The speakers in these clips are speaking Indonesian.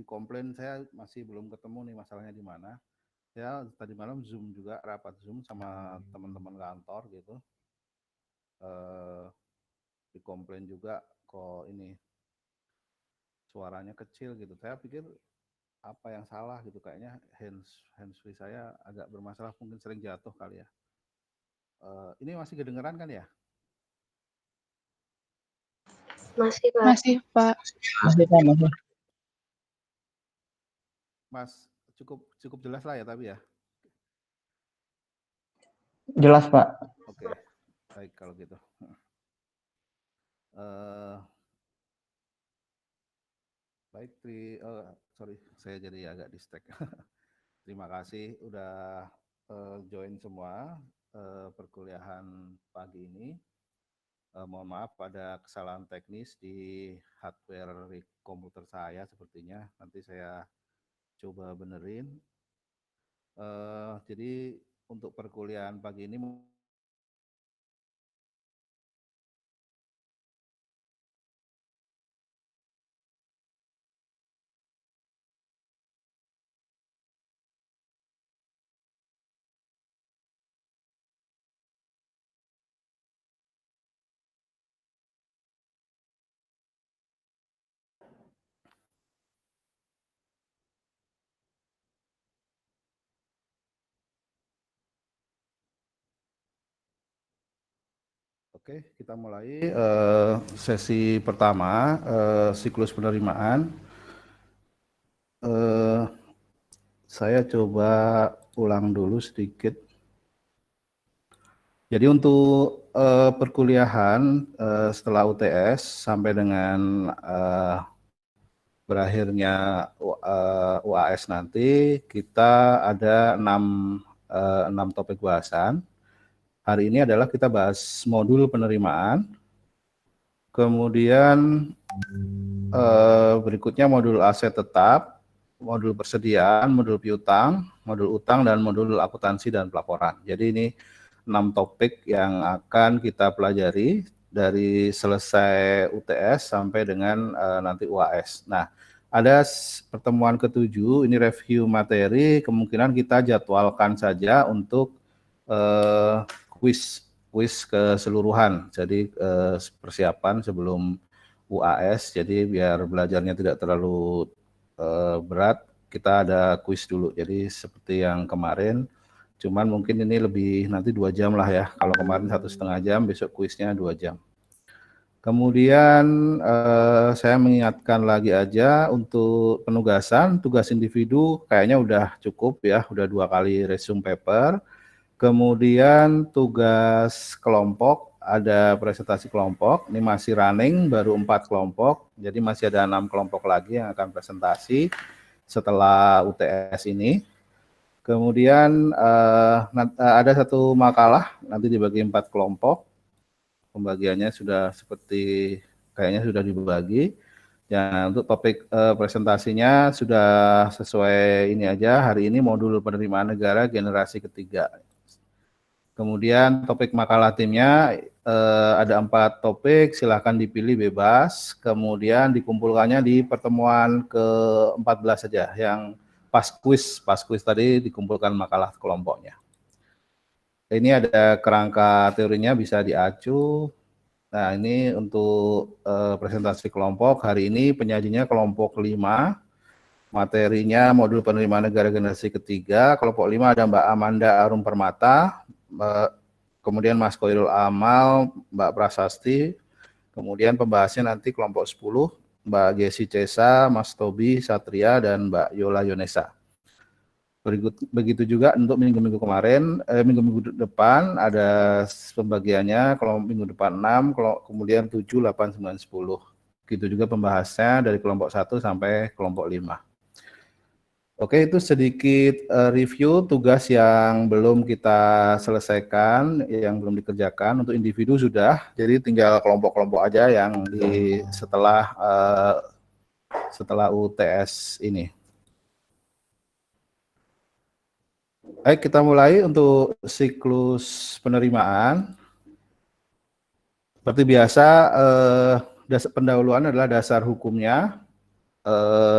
komplain saya masih belum ketemu nih masalahnya di mana. Saya tadi malam Zoom juga, rapat Zoom sama teman-teman kantor gitu. Dikomplain juga kok ini suaranya kecil gitu. Saya pikir apa yang salah gitu, kayaknya handsfree saya agak bermasalah, mungkin sering jatuh kali ya. Ini masih kedengeran kan ya? Masih, Pak. Masih, Pak. Masih, Pak, masih. Mas, cukup jelas lah ya tapi ya? Jelas, Pak. Oke, baik kalau gitu. Baik, sorry, saya jadi agak distract. Terima kasih udah join semua perkuliahan pagi ini. Mohon maaf ada kesalahan teknis di hardware komputer saya sepertinya. Nanti saya coba benerin. Jadi untuk perkuliahan pagi ini Oke, kita mulai sesi pertama, siklus penerimaan. Saya coba ulang dulu sedikit. Jadi untuk perkuliahan setelah UTS sampai dengan berakhirnya UAS nanti, kita ada 6 topik bahasan. Hari ini adalah kita bahas modul penerimaan, kemudian berikutnya modul aset tetap, modul persediaan, modul piutang, modul utang, dan modul akuntansi dan pelaporan. Jadi ini 6 topik yang akan kita pelajari dari selesai UTS sampai dengan nanti UAS. Nah, ada pertemuan ke-7, ini review materi, kemungkinan kita jadwalkan saja untuk kuis keseluruhan. Jadi persiapan sebelum UAS, jadi biar belajarnya tidak terlalu berat, kita ada kuis dulu. Jadi seperti yang kemarin, cuman mungkin ini lebih nanti 2 jam lah ya. Kalau kemarin 1,5 jam, besok kuisnya 2 jam. Kemudian saya mengingatkan lagi aja untuk penugasan, tugas individu kayaknya udah cukup ya, udah 2 kali resume paper. Kemudian tugas kelompok, ada presentasi kelompok, ini masih running, baru 4 kelompok, jadi masih ada 6 kelompok lagi yang akan presentasi setelah UTS ini. Kemudian ada 1 makalah, nanti dibagi 4 kelompok, pembagiannya sudah seperti, kayaknya sudah dibagi. Ya, untuk topik presentasinya sudah sesuai ini aja, hari ini modul penerimaan negara generasi ketiga. Kemudian topik makalah timnya ada 4 topik, silahkan dipilih bebas. Kemudian dikumpulkannya di pertemuan ke-14 saja, yang pas kuis tadi dikumpulkan makalah kelompoknya. Ini ada kerangka teorinya bisa diacu. Nah, ini untuk presentasi kelompok hari ini penyajinya kelompok 5. Materinya modul penerimaan negara generasi ketiga. Kelompok 5 ada Mbak Amanda Arum Permata, kemudian Mas Koirul Amal, Mbak Prasasti, kemudian pembahasnya nanti kelompok 10, Mbak Gesi Cesa, Mas Tobi Satria, dan Mbak Yola Yonesa. Begitu juga untuk minggu-minggu kemarin, minggu-minggu depan ada pembagiannya, kalau minggu depan 6, kemudian 7, 8, 9, 10. Begitu juga pembahasnya dari kelompok 1 sampai kelompok 5. Oke, itu sedikit review tugas yang belum kita selesaikan, yang belum dikerjakan. Untuk individu sudah, jadi tinggal kelompok-kelompok aja yang setelah UTS ini. Baik, kita mulai untuk siklus penerimaan. Seperti biasa, dasar pendahuluan adalah dasar hukumnya.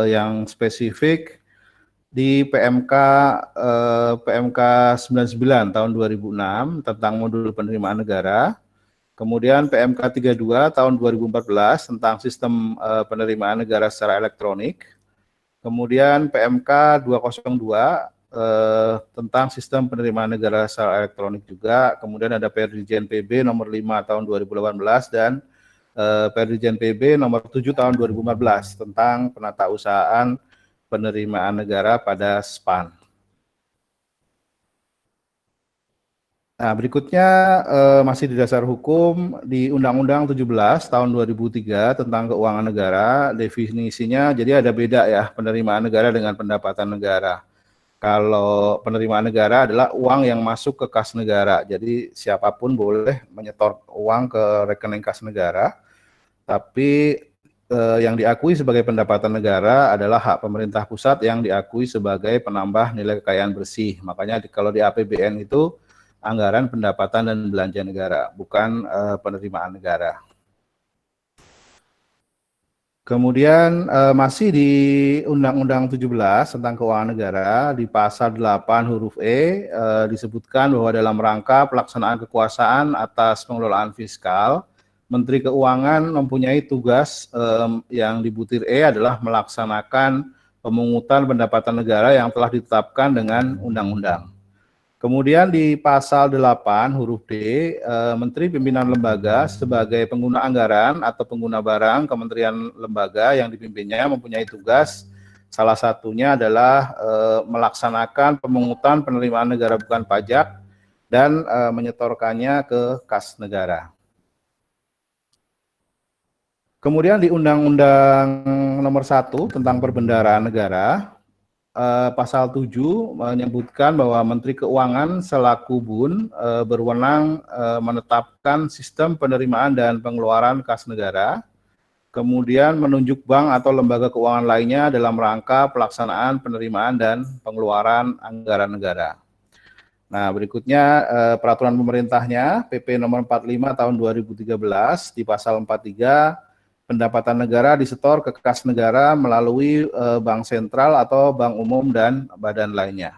yang spesifik di PMK 99 tahun 2006 tentang modul penerimaan negara. Kemudian PMK 32 tahun 2014 tentang sistem penerimaan negara secara elektronik. Kemudian PMK 202 tentang sistem penerimaan negara secara elektronik juga. Kemudian ada Perdijen PB nomor 5 tahun 2018 dan Perdijen PB nomor 7 tahun 2014 tentang penatausahaan penerimaan negara pada SPAN. Nah, berikutnya masih di dasar hukum di Undang-Undang 17 tahun 2003 tentang keuangan negara, definisinya jadi ada beda ya penerimaan negara dengan pendapatan negara. Kalau penerimaan negara adalah uang yang masuk ke kas negara, jadi siapapun boleh menyetor uang ke rekening kas negara, tapi yang diakui sebagai pendapatan negara adalah hak pemerintah pusat yang diakui sebagai penambah nilai kekayaan bersih. Makanya kalau di APBN itu anggaran pendapatan dan belanja negara, bukan penerimaan negara. Kemudian masih di Undang-Undang 17 tentang keuangan negara, di pasal 8 huruf E disebutkan bahwa dalam rangka pelaksanaan kekuasaan atas pengelolaan fiskal, Menteri Keuangan mempunyai tugas yang di butir E adalah melaksanakan pemungutan pendapatan negara yang telah ditetapkan dengan undang-undang. Kemudian di pasal 8 huruf D, Menteri Pimpinan Lembaga sebagai pengguna anggaran atau pengguna barang kementerian lembaga yang dipimpinnya mempunyai tugas, salah satunya adalah melaksanakan pemungutan penerimaan negara bukan pajak dan menyetorkannya ke kas negara. Kemudian di Undang-Undang nomor 1 tentang perbendaharaan negara, pasal 7 menyebutkan bahwa Menteri Keuangan selaku BUN berwenang menetapkan sistem penerimaan dan pengeluaran kas negara, kemudian menunjuk bank atau lembaga keuangan lainnya dalam rangka pelaksanaan penerimaan dan pengeluaran anggaran negara. Nah, berikutnya peraturan pemerintahnya PP nomor 45 tahun 2013 di pasal 43 pendapatan negara disetor ke kas negara melalui bank sentral atau bank umum dan badan lainnya.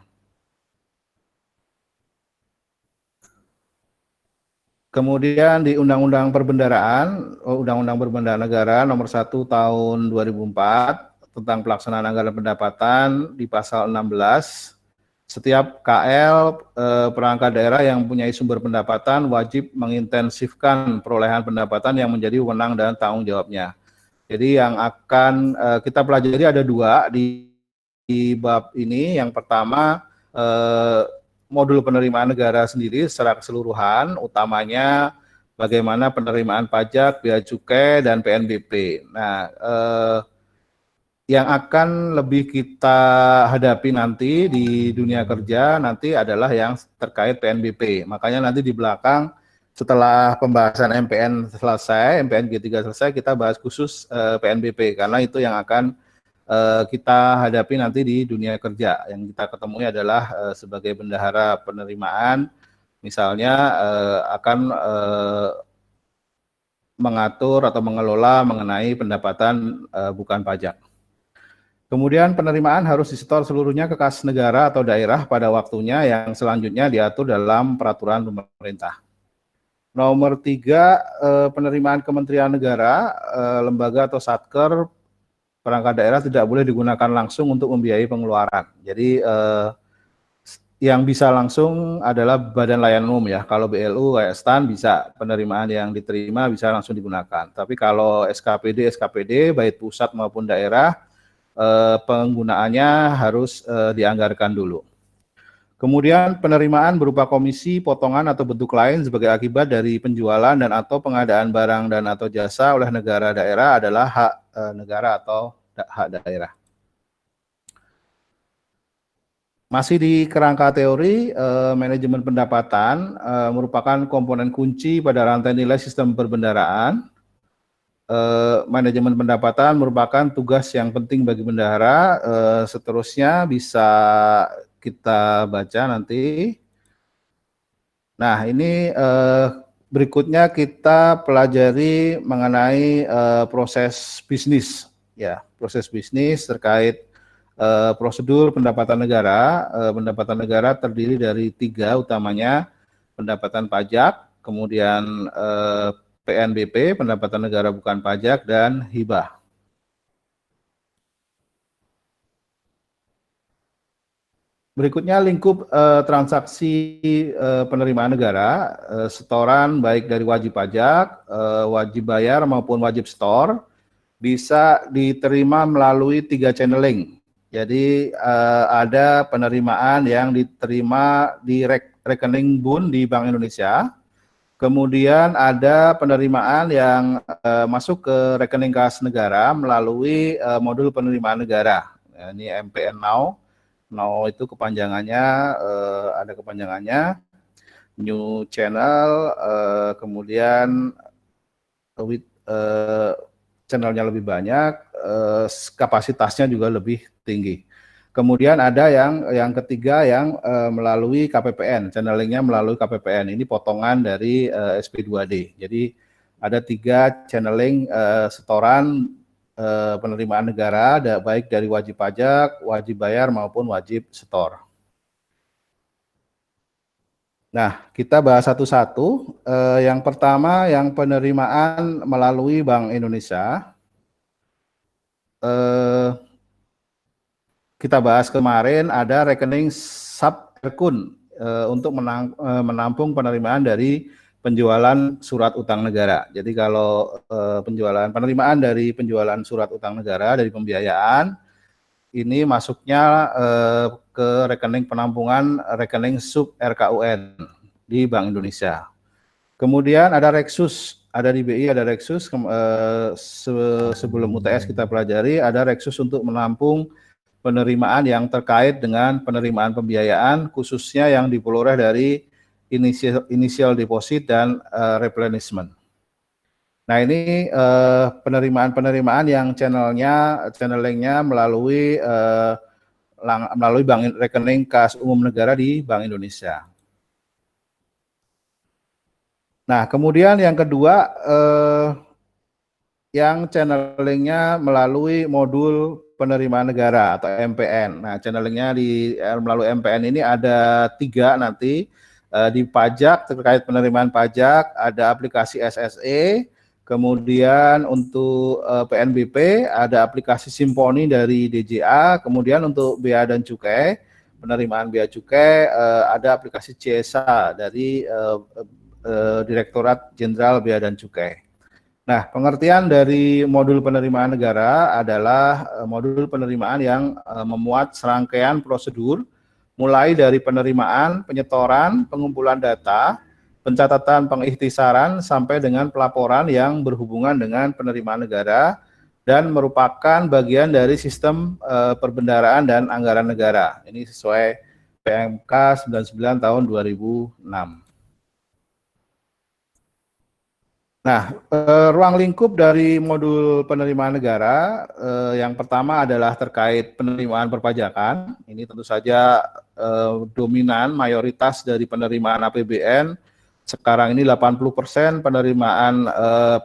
Kemudian di Undang-Undang Perbendaharaan, Undang-Undang Perbendaharaan Negara nomor 1 tahun 2004 tentang pelaksanaan anggaran pendapatan di pasal 16, setiap KL perangkat daerah yang mempunyai sumber pendapatan wajib mengintensifkan perolehan pendapatan yang menjadi wewenang dan tanggung jawabnya. Jadi yang akan kita pelajari ada dua di bab ini. Yang pertama modul penerimaan negara sendiri secara keseluruhan, utamanya bagaimana penerimaan pajak, bea cukai, dan PNBP. Nah, yang akan lebih kita hadapi nanti di dunia kerja nanti adalah yang terkait PNBP. Makanya nanti di belakang setelah pembahasan MPN selesai, MPN G3 selesai, kita bahas khusus PNBP karena itu yang akan kita hadapi nanti di dunia kerja. Yang kita ketemui adalah sebagai bendahara penerimaan, misalnya akan mengatur atau mengelola mengenai pendapatan bukan pajak. Kemudian penerimaan harus disetor seluruhnya ke kas negara atau daerah pada waktunya yang selanjutnya diatur dalam peraturan pemerintah. Nomor 3, penerimaan Kementerian Negara, lembaga atau satker perangkat daerah tidak boleh digunakan langsung untuk membiayai pengeluaran. Jadi yang bisa langsung adalah badan layanan umum ya. Kalau BLU kayak STAN bisa, penerimaan yang diterima bisa langsung digunakan. Tapi kalau SKPD baik pusat maupun daerah, penggunaannya harus dianggarkan dulu. Kemudian penerimaan berupa komisi, potongan atau bentuk lain sebagai akibat dari penjualan dan atau pengadaan barang dan atau jasa oleh negara daerah adalah hak negara atau hak daerah. Masih di kerangka teori, manajemen pendapatan merupakan komponen kunci pada rantai nilai sistem perbendaharaan. Manajemen pendapatan merupakan tugas yang penting bagi bendahara. Seterusnya bisa kita baca nanti. Nah, ini berikutnya kita pelajari mengenai proses bisnis ya, proses bisnis terkait prosedur pendapatan negara. Pendapatan negara terdiri dari 3 utamanya, pendapatan pajak, kemudian PNBP, pendapatan negara bukan pajak, dan hibah. Berikutnya lingkup transaksi penerimaan negara, setoran baik dari wajib pajak, wajib bayar maupun wajib setor, bisa diterima melalui 3 channeling. Jadi ada penerimaan yang diterima di rekening BUN di Bank Indonesia, kemudian ada penerimaan yang masuk ke rekening kas negara melalui modul penerimaan negara. Nah, ini MPN Now. Now itu kepanjangannya, ada kepanjangannya, new channel, kemudian with channelnya lebih banyak, kapasitasnya juga lebih tinggi. Kemudian ada yang ketiga yang melalui KPPN, channelingnya melalui KPPN. Ini potongan dari SP2D. Jadi ada 3 channeling setoran penerimaan negara, baik dari wajib pajak, wajib bayar maupun wajib setor. Nah, kita bahas satu-satu. Yang pertama, yang penerimaan melalui Bank Indonesia. Kita bahas kemarin ada rekening sub-rekun untuk menampung penerimaan dari penjualan surat utang negara. Jadi kalau penerimaan dari penjualan surat utang negara dari pembiayaan ini masuknya ke rekening penampungan rekening sub RKUN di Bank Indonesia. Kemudian ada Reksus, ada di BI ada Reksus. Sebelum UTS kita pelajari ada Reksus untuk menampung penerimaan yang terkait dengan penerimaan pembiayaan, khususnya yang diperoleh dari initial deposit dan replenishment. Nah ini penerimaan yang channelingnya melalui rekening kas umum negara di Bank Indonesia. Nah kemudian yang kedua yang channelingnya melalui modul penerimaan negara atau MPN. Nah channelingnya melalui MPN ini ada 3 nanti. Di pajak, terkait penerimaan pajak, ada aplikasi SSE, kemudian untuk PNBP, ada aplikasi Simponi dari DJA, kemudian untuk bea dan cukai, penerimaan bea cukai, ada aplikasi CSA dari Direktorat Jenderal Bea dan Cukai. Nah, pengertian dari modul penerimaan negara adalah modul penerimaan yang memuat serangkaian prosedur mulai dari penerimaan, penyetoran, pengumpulan data, pencatatan pengikhtisaran, sampai dengan pelaporan yang berhubungan dengan penerimaan negara dan merupakan bagian dari sistem perbendaharaan dan anggaran negara. Ini sesuai PMK 99 tahun 2006. Nah, ruang lingkup dari modul penerimaan negara yang pertama adalah terkait penerimaan perpajakan. Ini tentu saja dominan mayoritas dari penerimaan APBN. Sekarang ini 80% penerimaan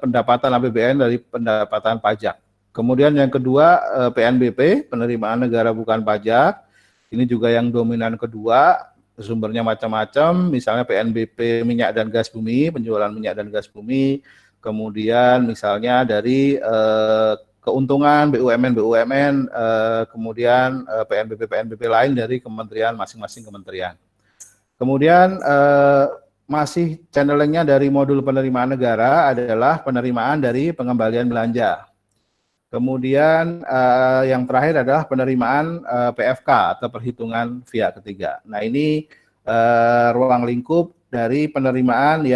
pendapatan APBN dari pendapatan pajak. Kemudian yang kedua PNBP, penerimaan negara bukan pajak. Ini juga yang dominan kedua. Sumbernya macam-macam, misalnya PNBP minyak dan gas bumi, penjualan minyak dan gas bumi, kemudian misalnya dari keuntungan BUMN, kemudian PNBP lain dari kementerian, masing-masing kementerian. Kemudian masih channelingnya dari modul penerimaan negara adalah penerimaan dari pengembalian belanja. Kemudian yang terakhir adalah penerimaan PFK atau perhitungan via ketiga. Nah ini ruang lingkup dari penerimaan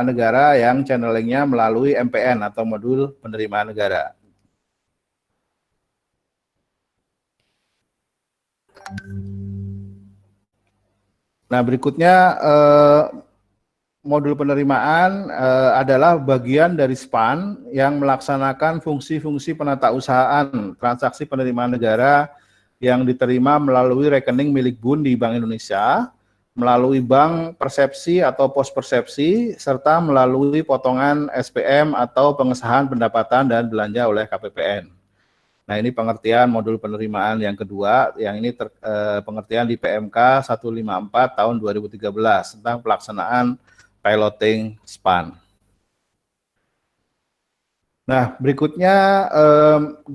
negara yang channelingnya melalui MPN atau modul penerimaan negara. Nah berikutnya modul penerimaan adalah bagian dari SPAN yang melaksanakan fungsi-fungsi penatausahaan transaksi penerimaan negara yang diterima melalui rekening milik BUN di Bank Indonesia, melalui bank persepsi atau pos persepsi, serta melalui potongan SPM atau pengesahan pendapatan dan belanja oleh KPPN. Nah, ini pengertian modul penerimaan yang kedua, yang ini pengertian di PMK 154 tahun 2013 tentang pelaksanaan piloting SPAN. Nah, berikutnya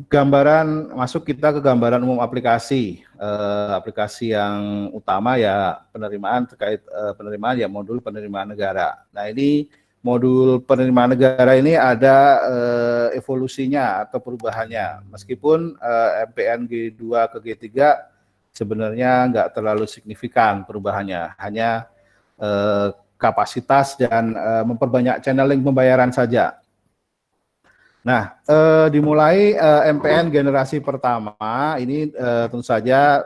gambaran masuk kita ke gambaran umum aplikasi. Aplikasi yang utama ya penerimaan terkait penerimaan ya modul penerimaan negara. Nah, ini modul penerimaan negara ini ada evolusinya atau perubahannya. Meskipun MPN G2 ke G3 sebenarnya nggak terlalu signifikan perubahannya, hanya kapasitas dan memperbanyak channeling pembayaran saja. Nah, dimulai MPN generasi pertama ini tentu saja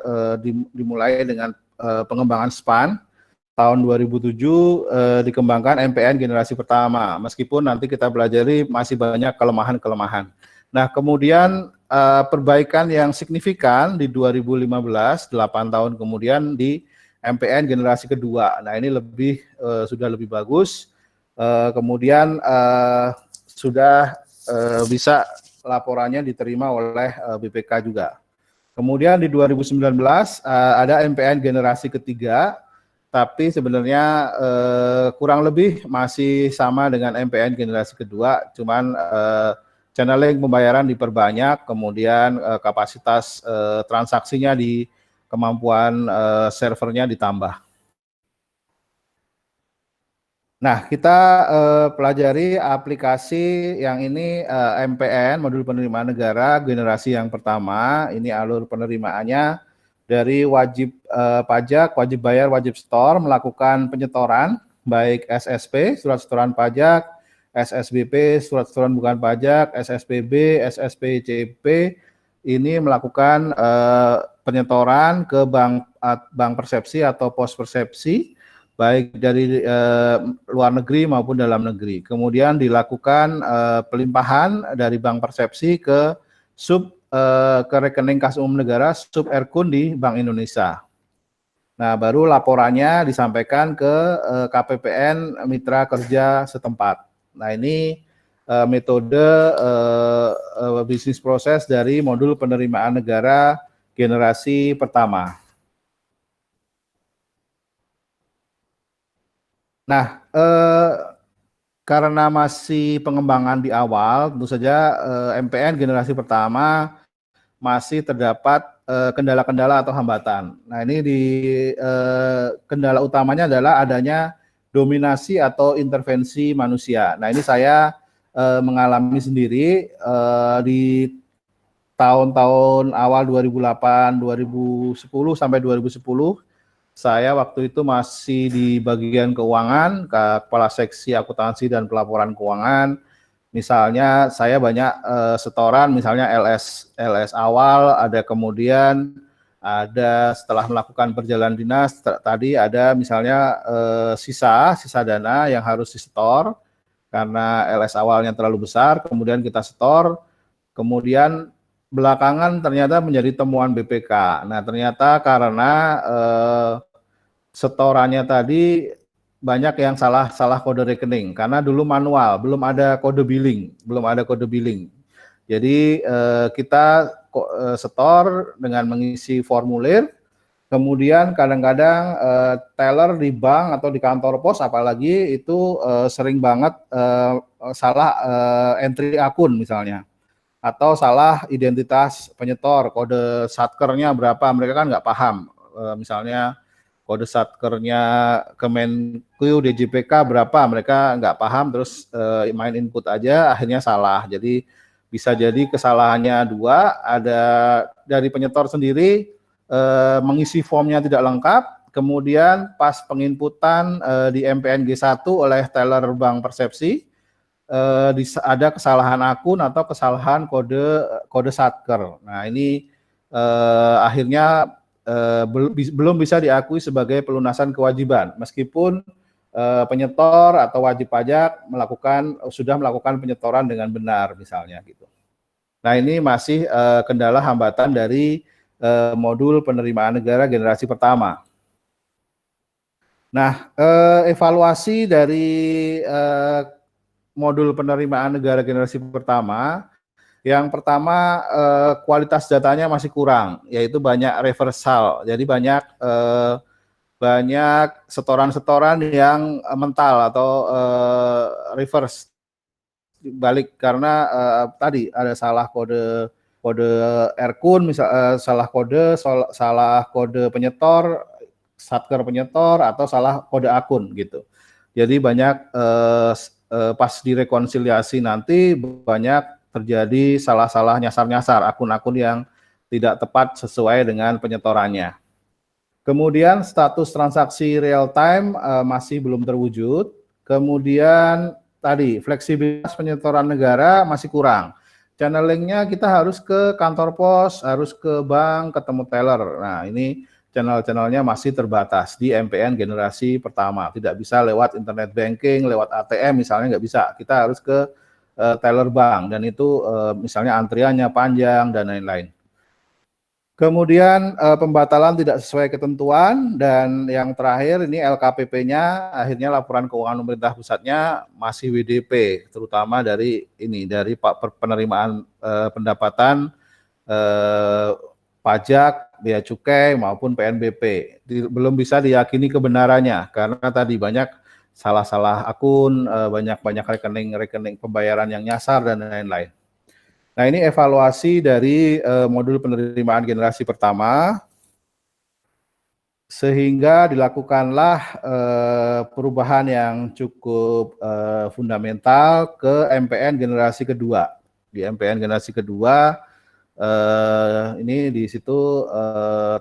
dimulai dengan pengembangan SPAN. Tahun 2007 dikembangkan MPN generasi pertama, meskipun nanti kita pelajari masih banyak kelemahan-kelemahan. Nah, kemudian perbaikan yang signifikan di 2015, 8 tahun kemudian di MPN generasi kedua. Nah, ini sudah lebih bagus. Kemudian sudah bisa laporannya diterima oleh BPK juga. Kemudian di 2019 ada MPN generasi ketiga, tapi sebenarnya kurang lebih masih sama dengan MPN generasi kedua, cuman channeling pembayaran diperbanyak, kemudian kapasitas transaksinya di kemampuan servernya ditambah. Nah, kita pelajari aplikasi yang ini MPN, modul penerimaan negara generasi yang pertama. Ini alur penerimaannya dari wajib pajak, wajib bayar, wajib setor, melakukan penyetoran, baik SSP, surat setoran pajak, SSBP, surat setoran bukan pajak, SSPB, SSPCP, ini melakukan penyetoran ke bank persepsi atau pos persepsi, baik dari luar negeri maupun dalam negeri. Kemudian dilakukan pelimpahan dari bank persepsi ke ke rekening kas umum negara sub Erkun di Bank Indonesia. Nah, baru laporannya disampaikan ke KPPN mitra kerja setempat. Nah, ini metode bisnis proses dari modul penerimaan negara generasi pertama. Nah, karena masih pengembangan di awal, tentu saja MPN generasi pertama masih terdapat kendala-kendala atau hambatan. Nah, ini kendala utamanya adalah adanya dominasi atau intervensi manusia. Nah, ini saya mengalami sendiri di tahun-tahun awal 2008, 2010 sampai 2010. Saya waktu itu masih di bagian keuangan, kepala seksi akuntansi dan pelaporan keuangan. Misalnya saya banyak setoran, misalnya LS awal, ada kemudian ada setelah melakukan perjalanan dinas tadi ada misalnya sisa dana yang harus disetor karena LS awalnya terlalu besar, kemudian kita setor, kemudian belakangan ternyata menjadi temuan BPK. Nah, ternyata karena setorannya tadi banyak yang salah kode rekening karena dulu manual, belum ada kode billing. Jadi kita setor dengan mengisi formulir, kemudian kadang-kadang teller di bank atau di kantor pos apalagi itu sering banget salah entry akun misalnya, atau salah identitas penyetor, kode satkernya berapa, mereka kan nggak paham, misalnya kode satkernya Kemenku DJPK berapa, mereka nggak paham, terus main input aja, akhirnya salah. Jadi bisa jadi kesalahannya dua, ada dari penyetor sendiri mengisi formnya tidak lengkap, kemudian pas penginputan di MPN G1 oleh teller bank persepsi, ada kesalahan akun atau kesalahan kode satker. Nah, ini akhirnya belum bisa diakui sebagai pelunasan kewajiban, meskipun penyetor atau wajib pajak sudah melakukan penyetoran dengan benar misalnya gitu. Nah, ini masih kendala hambatan dari modul penerimaan negara generasi pertama. Nah, evaluasi dari modul penerimaan negara generasi pertama Yang pertama, kualitas datanya masih kurang, yaitu banyak reversal. Jadi banyak setoran-setoran yang mental atau reverse balik karena tadi ada salah kode Erkun, salah kode penyetor, satker penyetor, atau salah kode akun gitu. Jadi banyak pas direkonsiliasi nanti banyak terjadi salah-salah nyasar-nyasar akun-akun yang tidak tepat sesuai dengan penyetorannya. Kemudian status transaksi real time masih belum terwujud. Kemudian tadi fleksibilitas penyetoran negara masih kurang. Channelingnya kita harus ke kantor pos, harus ke bank, ketemu teller. Nah ini channel-channelnya masih terbatas di MPN generasi pertama. Tidak bisa lewat internet banking, lewat ATM misalnya nggak bisa. Kita harus ke teller bank dan itu misalnya antriannya panjang dan lain-lain. Kemudian pembatalan tidak sesuai ketentuan, dan yang terakhir ini LKPP-nya, akhirnya laporan keuangan pemerintah pusatnya masih WDP, terutama dari penerimaan pendapatan pajak, bea cukai maupun PNBP. Belum bisa diyakini kebenarannya karena tadi banyak salah-salah akun, banyak rekening pembayaran yang nyasar dan lain-lain. Nah, ini evaluasi dari modul penerimaan generasi pertama, sehingga dilakukanlah perubahan yang cukup fundamental ke MPN generasi kedua. Di MPN generasi kedua, ini di situ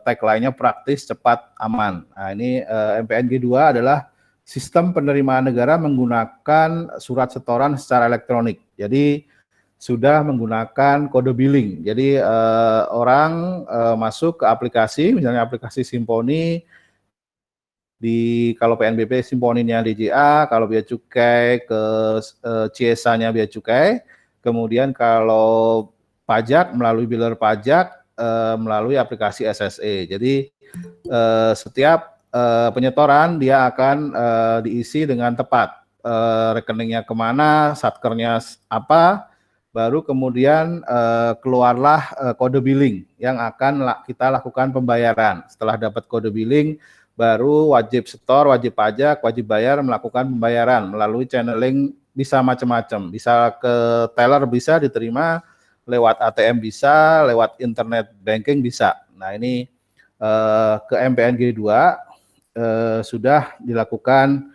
tagline-nya praktis, cepat, aman. Nah, ini MPN G2 adalah sistem penerimaan negara menggunakan surat setoran secara elektronik. Jadi sudah menggunakan kode billing. Jadi orang masuk ke aplikasi, misalnya aplikasi Simponi, kalau PNBP Simponinya DJA, kalau bea cukai ke CSA-nya bea cukai, kemudian kalau pajak melalui biller pajak melalui aplikasi SSE. Jadi setiap penyetoran dia akan diisi dengan tepat, rekeningnya kemana, satkernya apa, baru kemudian keluarlah kode billing yang akan kita lakukan pembayaran. Setelah dapat kode billing, baru wajib setor, wajib pajak, wajib bayar melakukan pembayaran melalui channeling, bisa macam-macam. Bisa ke teller, bisa diterima lewat ATM, bisa lewat internet banking, bisa. Nah ini ke MPN G2 sudah dilakukan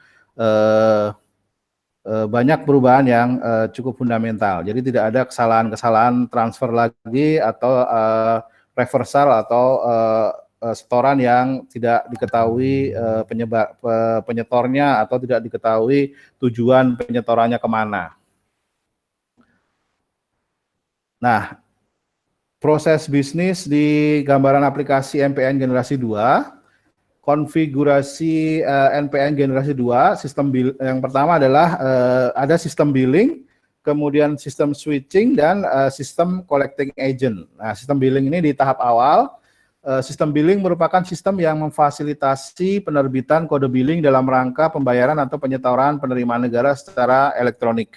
banyak perubahan yang cukup fundamental. Jadi tidak ada kesalahan-kesalahan transfer lagi atau reversal atau setoran yang tidak diketahui penyetornya atau tidak diketahui tujuan penyetorannya kemana. Nah, proses bisnis di gambaran aplikasi MPN generasi 2. Konfigurasi NPN generasi 2, sistem yang pertama adalah ada sistem billing, kemudian sistem switching, dan sistem collecting agent. Nah, sistem billing ini di tahap awal. Sistem billing merupakan sistem yang memfasilitasi penerbitan kode billing dalam rangka pembayaran atau penyetoran penerimaan negara secara elektronik.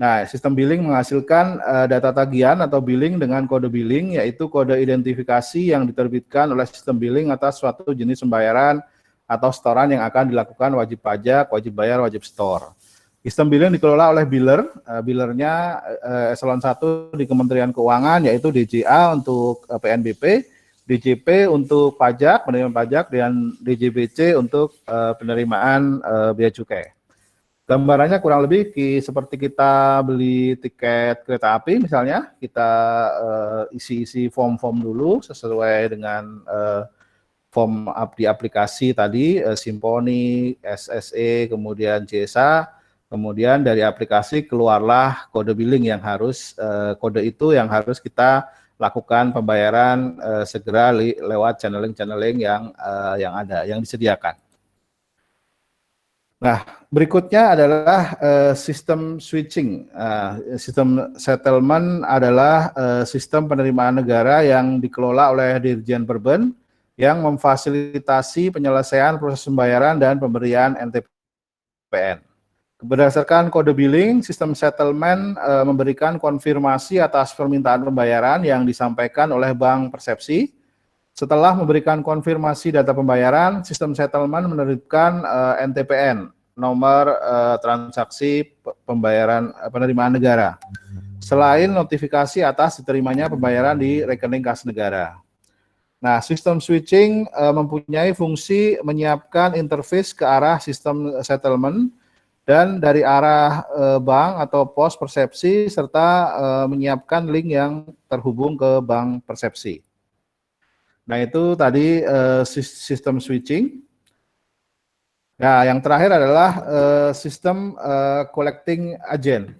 Nah, sistem billing menghasilkan data tagihan atau billing dengan kode billing, yaitu kode identifikasi yang diterbitkan oleh sistem billing atas suatu jenis pembayaran atau setoran yang akan dilakukan wajib pajak, wajib bayar, wajib setor. Sistem billing dikelola oleh biller, billernya eselon 1 di Kementerian Keuangan, yaitu DJA untuk PNBP, DJP untuk pajak, penerimaan pajak, dan DJBC untuk penerimaan bea cukai. Gambarannya kurang lebih seperti kita beli tiket kereta api misalnya, kita isi-isi form-form dulu sesuai dengan form di aplikasi tadi, Simponi, SSE, kemudian CSA, kemudian dari aplikasi keluarlah kode billing yang harus, kode itu yang harus kita lakukan pembayaran segera lewat channeling-channeling yang ada, yang disediakan. Nah, berikutnya adalah sistem switching. Sistem settlement adalah sistem penerimaan negara yang dikelola oleh Dirjen Perben yang memfasilitasi penyelesaian proses pembayaran dan pemberian NTPN. Berdasarkan kode billing, sistem settlement memberikan konfirmasi atas permintaan pembayaran yang disampaikan oleh bank persepsi. Setelah memberikan konfirmasi data pembayaran, sistem settlement menerbitkan NTPN, nomor transaksi pembayaran penerimaan negara, selain notifikasi atas diterimanya pembayaran di rekening kas negara. Nah, sistem switching mempunyai fungsi menyiapkan interface ke arah sistem settlement dan dari arah bank atau pos persepsi serta menyiapkan link yang terhubung ke bank persepsi. Nah, itu tadi sistem switching. Nah, yang terakhir adalah sistem collecting agent.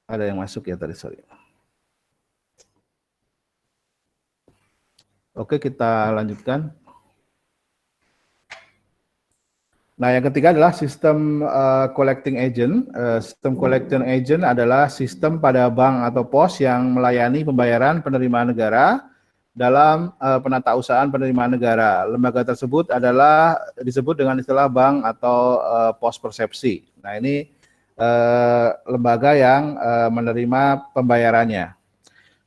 Ada yang masuk ya tadi, sorry. Oke, kita lanjutkan. Nah, yang ketiga adalah sistem collecting agent. Sistem collecting agent adalah sistem pada bank atau pos yang melayani pembayaran penerimaan negara dalam penatausahaan penerimaan negara. Lembaga tersebut adalah disebut dengan istilah bank atau pos persepsi. Nah, ini lembaga yang menerima pembayarannya.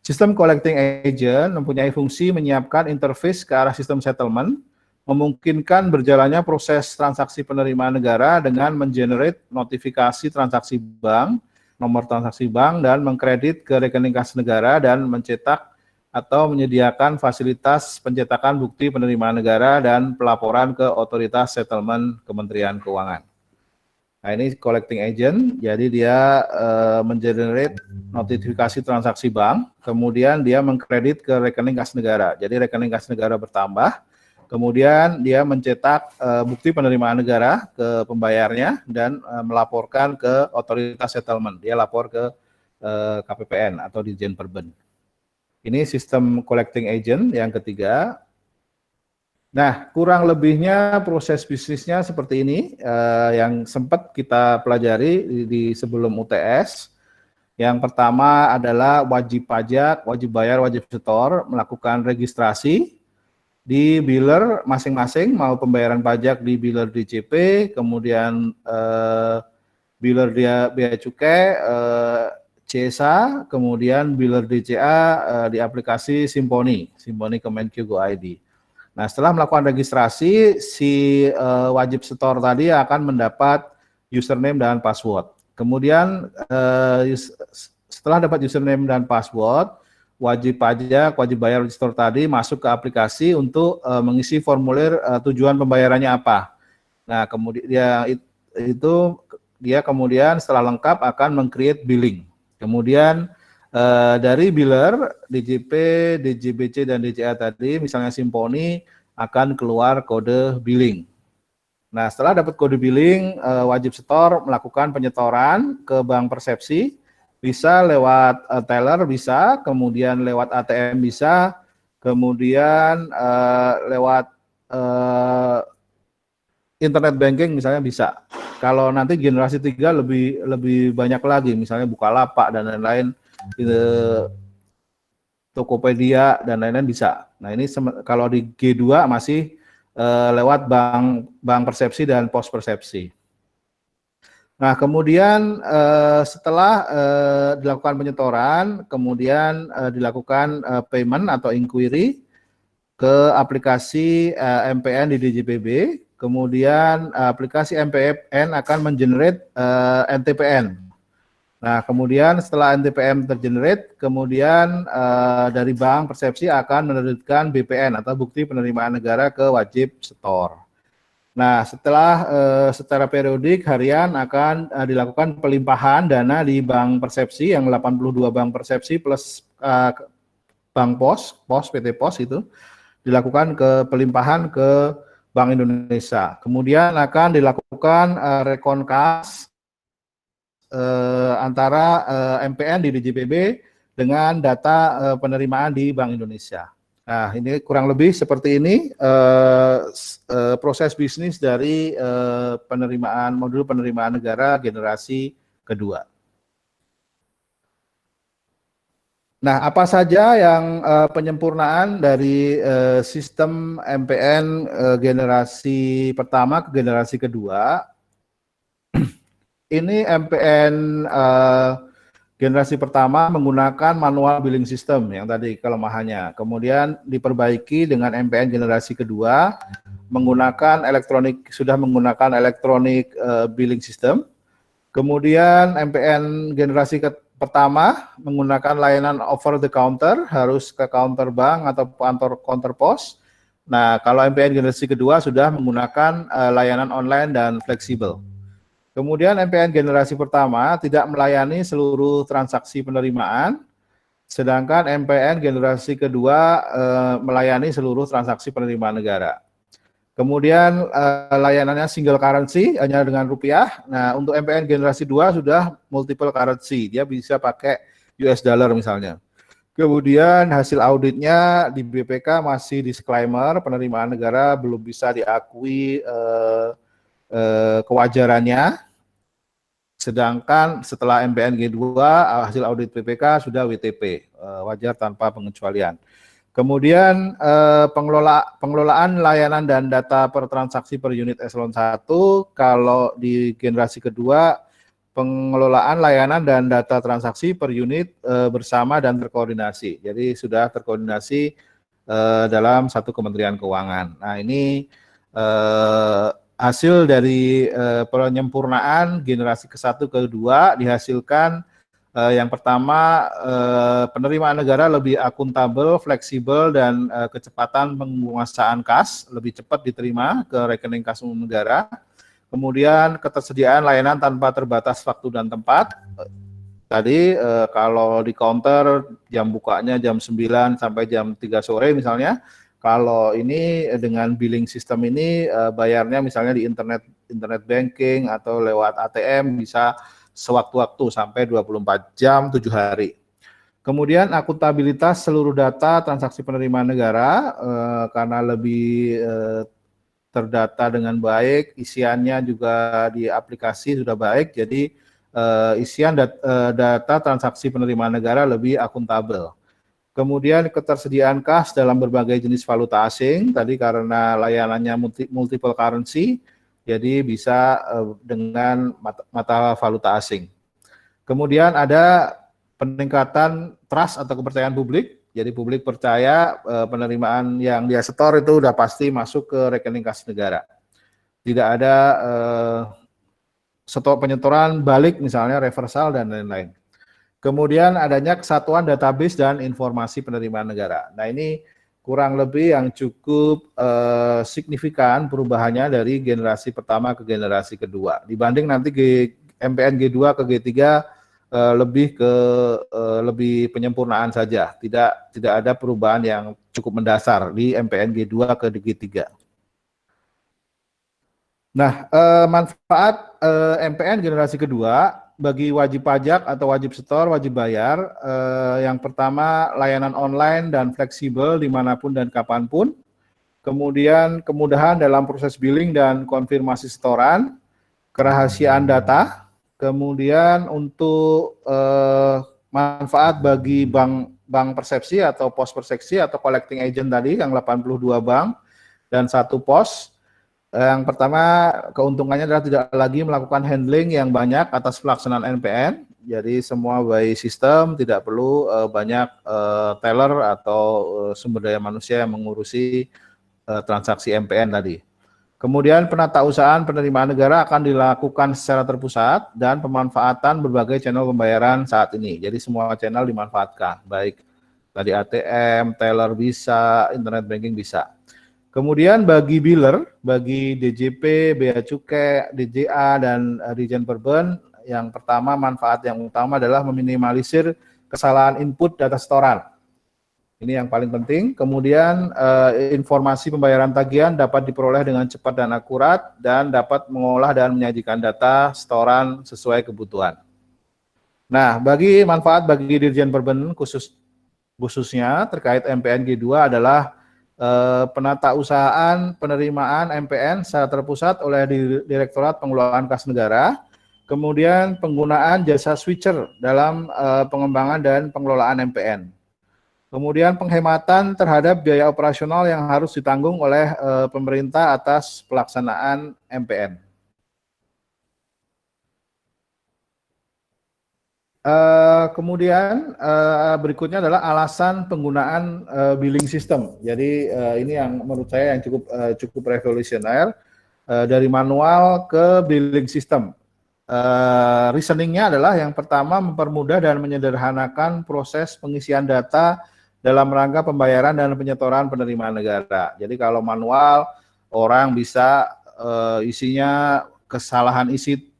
Sistem collecting agent mempunyai fungsi menyiapkan interface ke arah sistem settlement, memungkinkan berjalannya proses transaksi penerimaan negara dengan mengenerate notifikasi transaksi bank, nomor transaksi bank, dan mengkredit ke rekening kas negara dan mencetak atau menyediakan fasilitas pencetakan bukti penerimaan negara dan pelaporan ke otoritas settlement Kementerian Keuangan. Nah, ini collecting agent, jadi dia mengenerate notifikasi transaksi bank, kemudian dia mengkredit ke rekening kas negara. Jadi rekening kas negara bertambah, kemudian dia mencetak bukti penerimaan negara ke pembayarnya dan melaporkan ke otoritas settlement. Dia lapor ke KPPN atau Ditjen Perben. Ini sistem collecting agent yang ketiga. Nah, kurang lebihnya proses bisnisnya seperti ini yang sempat kita pelajari di sebelum UTS. Yang pertama adalah wajib pajak, wajib bayar, wajib setor melakukan registrasi di biller masing-masing, mau pembayaran pajak di biller DJP, kemudian biller Bea Cukai, CSA, kemudian biller DCA di aplikasi Simponi Kemenq Go ID. Nah, setelah melakukan registrasi, si wajib setor tadi akan mendapat username dan password. Kemudian setelah dapat username dan password, wajib pajak, wajib bayar, wajib setor tadi masuk ke aplikasi untuk mengisi formulir tujuan pembayarannya apa. Nah, kemudian dia kemudian setelah lengkap akan meng-create billing. Kemudian dari biller, DJP, DJBC, dan DCA tadi, misalnya Simponi, akan keluar kode billing. Nah, setelah dapat kode billing, wajib setor melakukan penyetoran ke bank persepsi, bisa lewat teller, bisa, kemudian lewat ATM bisa, kemudian lewat internet banking misalnya bisa. Kalau nanti generasi 3 lebih banyak lagi, misalnya Bukalapak dan lain-lain, Tokopedia dan lain-lain bisa. Nah, ini kalau di G2 masih lewat bank persepsi dan pos persepsi. Nah, kemudian setelah dilakukan penyetoran, kemudian dilakukan payment atau inquiry ke aplikasi MPN di DJPB, kemudian aplikasi MPN akan mengenerate NTPN. Nah, kemudian setelah NTPN tergenerate, kemudian dari bank persepsi akan menerbitkan BPN atau bukti penerimaan negara ke wajib setor. Nah, setelah secara periodik harian akan dilakukan pelimpahan dana di bank persepsi yang 82 bank persepsi plus bank pos PT Pos itu dilakukan ke pelimpahan ke Bank Indonesia. Kemudian akan dilakukan rekon kas antara MPN di DJPB dengan data penerimaan di Bank Indonesia. Nah, ini kurang lebih seperti ini proses bisnis dari modul penerimaan negara generasi kedua. Nah, apa saja yang penyempurnaan dari sistem MPN generasi pertama ke generasi kedua? Ini MPN generasi pertama menggunakan manual billing system yang tadi kelemahannya. Kemudian diperbaiki dengan MPN generasi kedua sudah menggunakan elektronik billing system. Kemudian MPN generasi pertama menggunakan layanan over the counter, harus ke counter bank atau counter pos. Nah, kalau MPN generasi kedua sudah menggunakan layanan online dan fleksibel. Kemudian MPN generasi pertama tidak melayani seluruh transaksi penerimaan, sedangkan MPN generasi kedua melayani seluruh transaksi penerimaan negara. Kemudian layanannya single currency hanya dengan rupiah. Nah, untuk MPN generasi 2 sudah multiple currency, dia bisa pakai US dollar misalnya. Kemudian hasil auditnya di BPK masih disclaimer, penerimaan negara belum bisa diakui kewajarannya. Sedangkan setelah MPN G2 hasil audit BPK sudah WTP, wajar tanpa pengecualian. Kemudian pengelolaan layanan dan data per transaksi per unit eselon 1, kalau di generasi kedua pengelolaan layanan dan data transaksi per unit bersama dan terkoordinasi. Jadi sudah terkoordinasi dalam satu Kementerian Keuangan. Nah, ini hasil dari penyempurnaan generasi ke-1 ke-2 dihasilkan yang pertama, penerimaan negara lebih akuntabel, fleksibel, dan kecepatan penguasaan kas lebih cepat diterima ke rekening kas umum negara. Kemudian ketersediaan layanan tanpa terbatas waktu dan tempat. Tadi kalau di counter jam bukanya jam 9 sampai jam 3 sore misalnya. Kalau ini dengan billing system ini bayarnya misalnya di internet banking atau lewat ATM bisa sewaktu-waktu sampai 24 jam 7 hari. Kemudian akuntabilitas seluruh data transaksi penerimaan negara karena lebih terdata dengan baik, isiannya juga di aplikasi sudah baik, jadi isian data transaksi penerimaan negara lebih akuntabel. Kemudian ketersediaan kas dalam berbagai jenis valuta asing, tadi karena layanannya multiple currency, jadi bisa dengan mata valuta asing. Kemudian ada peningkatan trust atau kepercayaan publik. Jadi publik percaya penerimaan yang dia setor itu udah pasti masuk ke rekening kas negara. Tidak ada penyetoran balik misalnya reversal dan lain-lain. Kemudian adanya kesatuan database dan informasi penerimaan negara. Nah, ini kurang lebih yang cukup signifikan perubahannya dari generasi pertama ke generasi kedua. Dibanding nanti MPN G2 ke G3 lebih penyempurnaan saja. Tidak ada perubahan yang cukup mendasar di MPN G2 ke G3. Nah, manfaat MPN generasi kedua bagi wajib pajak atau wajib setor, wajib bayar, yang pertama layanan online dan fleksibel dimanapun dan kapanpun. Kemudian kemudahan dalam proses billing dan konfirmasi setoran, kerahasiaan data. Kemudian untuk manfaat bagi bank persepsi atau pos persepsi atau collecting agent tadi yang 82 bank dan 1 pos. Yang pertama, keuntungannya adalah tidak lagi melakukan handling yang banyak atas pelaksanaan NPN. Jadi semua by sistem, tidak perlu banyak teller atau sumber daya manusia yang mengurusi transaksi MPN tadi. Kemudian penatausahaan penerimaan negara akan dilakukan secara terpusat dan pemanfaatan berbagai channel pembayaran saat ini. Jadi semua channel dimanfaatkan, baik tadi ATM, teller bisa, internet banking bisa. Kemudian bagi biller, bagi DJP, Bea Cukai, DJA, dan Dirjen Perben, yang pertama manfaat yang utama adalah meminimalisir kesalahan input data setoran. Ini yang paling penting. Kemudian informasi pembayaran tagihan dapat diperoleh dengan cepat dan akurat, dan dapat mengolah dan menyajikan data setoran sesuai kebutuhan. Nah, manfaat bagi Dirjen Perben khususnya terkait MPN G2 adalah penatausahaan penerimaan MPN secara terpusat oleh Direktorat Pengelolaan Kas Negara Kemudian penggunaan jasa switcher dalam pengembangan dan pengelolaan MPN. Kemudian penghematan terhadap biaya operasional yang harus ditanggung oleh pemerintah atas pelaksanaan MPN. Kemudian berikutnya adalah alasan penggunaan billing system. Jadi ini yang menurut saya yang cukup revolusioner, dari manual ke billing system. Reasoningnya adalah yang pertama mempermudah dan menyederhanakan proses pengisian data dalam rangka pembayaran dan penyetoran penerimaan negara. Jadi kalau manual orang bisa isinya kesalahan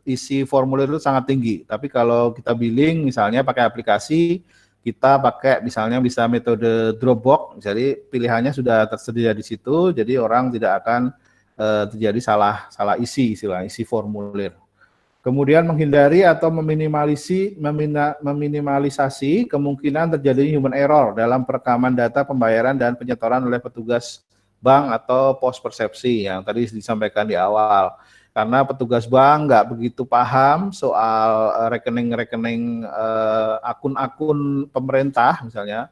isi formulir itu sangat tinggi. Tapi kalau kita billing misalnya pakai aplikasi, kita pakai misalnya bisa metode Dropbox, jadi pilihannya sudah tersedia di situ, jadi orang tidak akan terjadi salah isi formulir. Kemudian menghindari atau meminimalisasi kemungkinan terjadi human error dalam perekaman data pembayaran dan penyetoran oleh petugas bank atau pos persepsi yang tadi disampaikan di awal. Karena petugas bank nggak begitu paham soal rekening-rekening akun-akun pemerintah misalnya,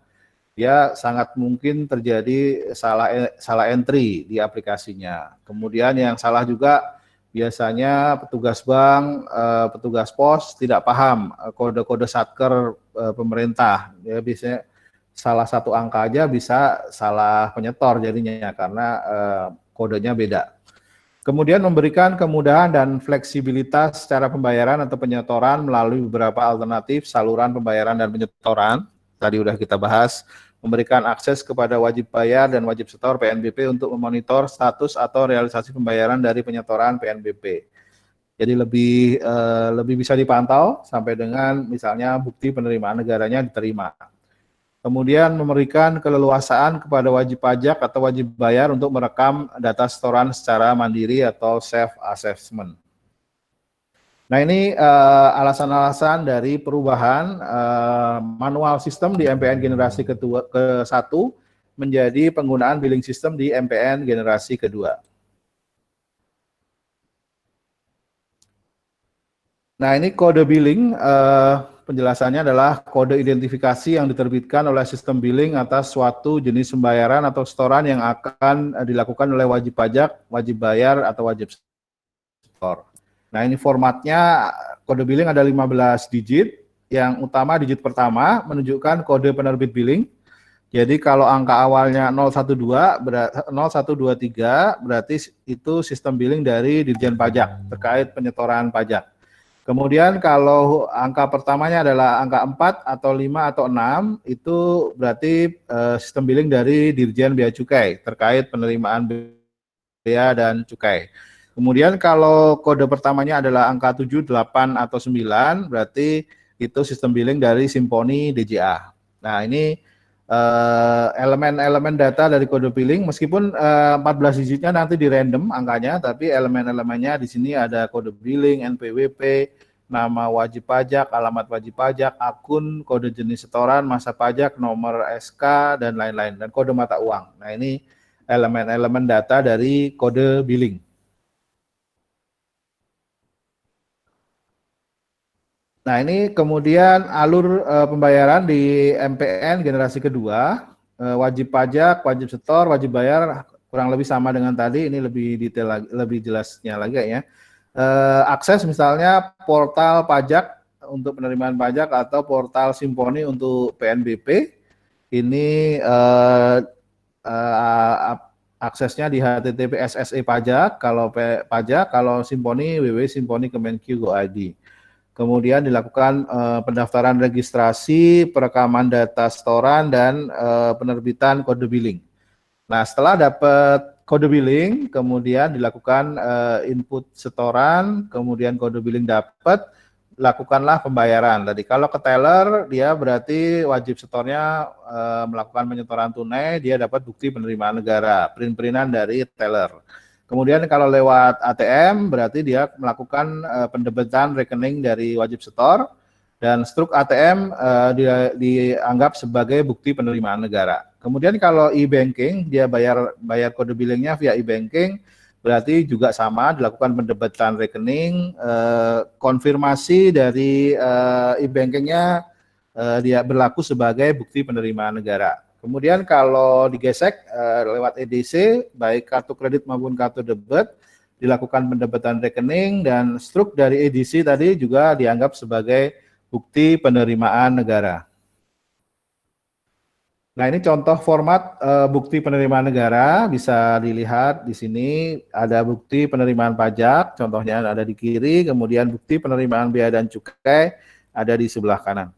dia sangat mungkin terjadi salah entry di aplikasinya. Kemudian yang salah juga biasanya petugas bank, petugas pos tidak paham kode-kode satker pemerintah. Ya biasanya salah satu angka aja bisa salah penyetor jadinya karena kodenya beda. Kemudian memberikan kemudahan dan fleksibilitas cara pembayaran atau penyetoran melalui beberapa alternatif saluran pembayaran dan penyetoran. Tadi udah kita bahas, memberikan akses kepada wajib bayar dan wajib setor PNBP untuk memonitor status atau realisasi pembayaran dari penyetoran PNBP. Jadi lebih bisa dipantau sampai dengan misalnya bukti penerimaan negaranya diterima. Kemudian memberikan keleluasaan kepada wajib pajak atau wajib bayar untuk merekam data setoran secara mandiri atau self-assessment. Nah ini alasan-alasan dari perubahan manual sistem di MPN generasi ke-1 menjadi penggunaan billing system di MPN generasi kedua. Nah ini kode billing, penjelasannya adalah kode identifikasi yang diterbitkan oleh sistem billing atas suatu jenis pembayaran atau setoran yang akan dilakukan oleh wajib pajak, wajib bayar, atau wajib setor. Nah ini formatnya, kode billing ada 15 digit, yang utama digit pertama menunjukkan kode penerbit billing. Jadi kalau angka awalnya 0123 berarti itu sistem billing dari Dirjen Pajak terkait penyetoran pajak. Kemudian kalau angka pertamanya adalah angka 4 atau 5 atau 6, itu berarti sistem billing dari Dirjen Bea Cukai terkait penerimaan bea dan cukai. Kemudian kalau kode pertamanya adalah angka 7, 8, atau 9, berarti itu sistem billing dari Simponi DJA. Nah ini elemen-elemen data dari kode billing, meskipun 14 digitnya nanti di random angkanya, tapi elemen-elemennya di sini ada kode billing, NPWP, nama wajib pajak, alamat wajib pajak, akun, kode jenis setoran, masa pajak, nomor SK, dan lain-lain, dan kode mata uang. Nah ini elemen-elemen data dari kode billing. Nah ini kemudian alur pembayaran di MPN generasi kedua, wajib pajak, wajib setor, wajib bayar kurang lebih sama dengan tadi, ini lebih detail lagi, lebih jelasnya lagi ya. Akses misalnya portal pajak untuk penerimaan pajak atau portal Simponi untuk PNBP, ini aksesnya di HTTP SSE pajak, kalau pajak, kalau Simponi www.simponi.kemenq.go.id. Kemudian dilakukan pendaftaran registrasi, perekaman data setoran, dan penerbitan kode billing. Nah, setelah dapat kode billing, kemudian dilakukan input setoran, kemudian kode billing dapat, lakukanlah pembayaran. Tadi kalau ke teller, dia berarti wajib setornya melakukan penyetoran tunai, dia dapat bukti penerimaan negara, print-printan dari teller. Kemudian kalau lewat ATM berarti dia melakukan pendebitan rekening dari wajib setor, dan struk ATM dianggap sebagai bukti penerimaan negara. Kemudian kalau e-banking, dia bayar kode billingnya via e-banking, berarti juga sama dilakukan pendebetan rekening, konfirmasi dari e-bankingnya dia berlaku sebagai bukti penerimaan negara. Kemudian kalau digesek lewat EDC, baik kartu kredit maupun kartu debit, dilakukan pendebetan rekening dan struk dari EDC tadi juga dianggap sebagai bukti penerimaan negara. Nah, ini contoh format bukti penerimaan negara, bisa dilihat di sini ada bukti penerimaan pajak, contohnya ada di kiri, kemudian bukti penerimaan biaya dan cukai ada di sebelah kanan.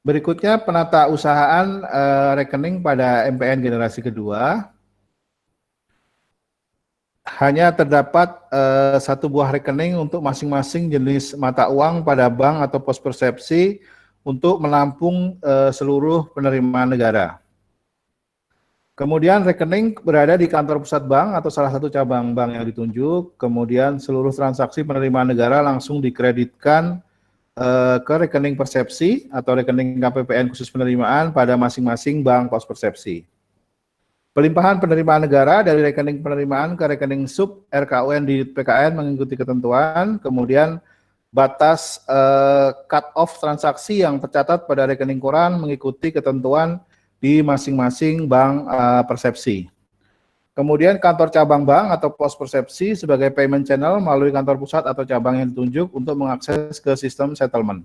Berikutnya penata usahaan rekening pada MPN generasi kedua. Hanya terdapat satu buah rekening untuk masing-masing jenis mata uang pada bank atau pos persepsi untuk menampung seluruh penerimaan negara. Kemudian rekening berada di kantor pusat bank atau salah satu cabang bank yang ditunjuk. Kemudian seluruh transaksi penerimaan negara langsung dikreditkan ke rekening persepsi atau rekening KPPN khusus penerimaan pada masing-masing bank pos persepsi. Pelimpahan penerimaan negara dari rekening penerimaan ke rekening sub RKUN di PKN mengikuti ketentuan, kemudian batas cut-off transaksi yang tercatat pada rekening koran mengikuti ketentuan di masing-masing bank persepsi. Kemudian kantor cabang bank atau pos persepsi sebagai payment channel melalui kantor pusat atau cabang yang ditunjuk untuk mengakses ke sistem settlement.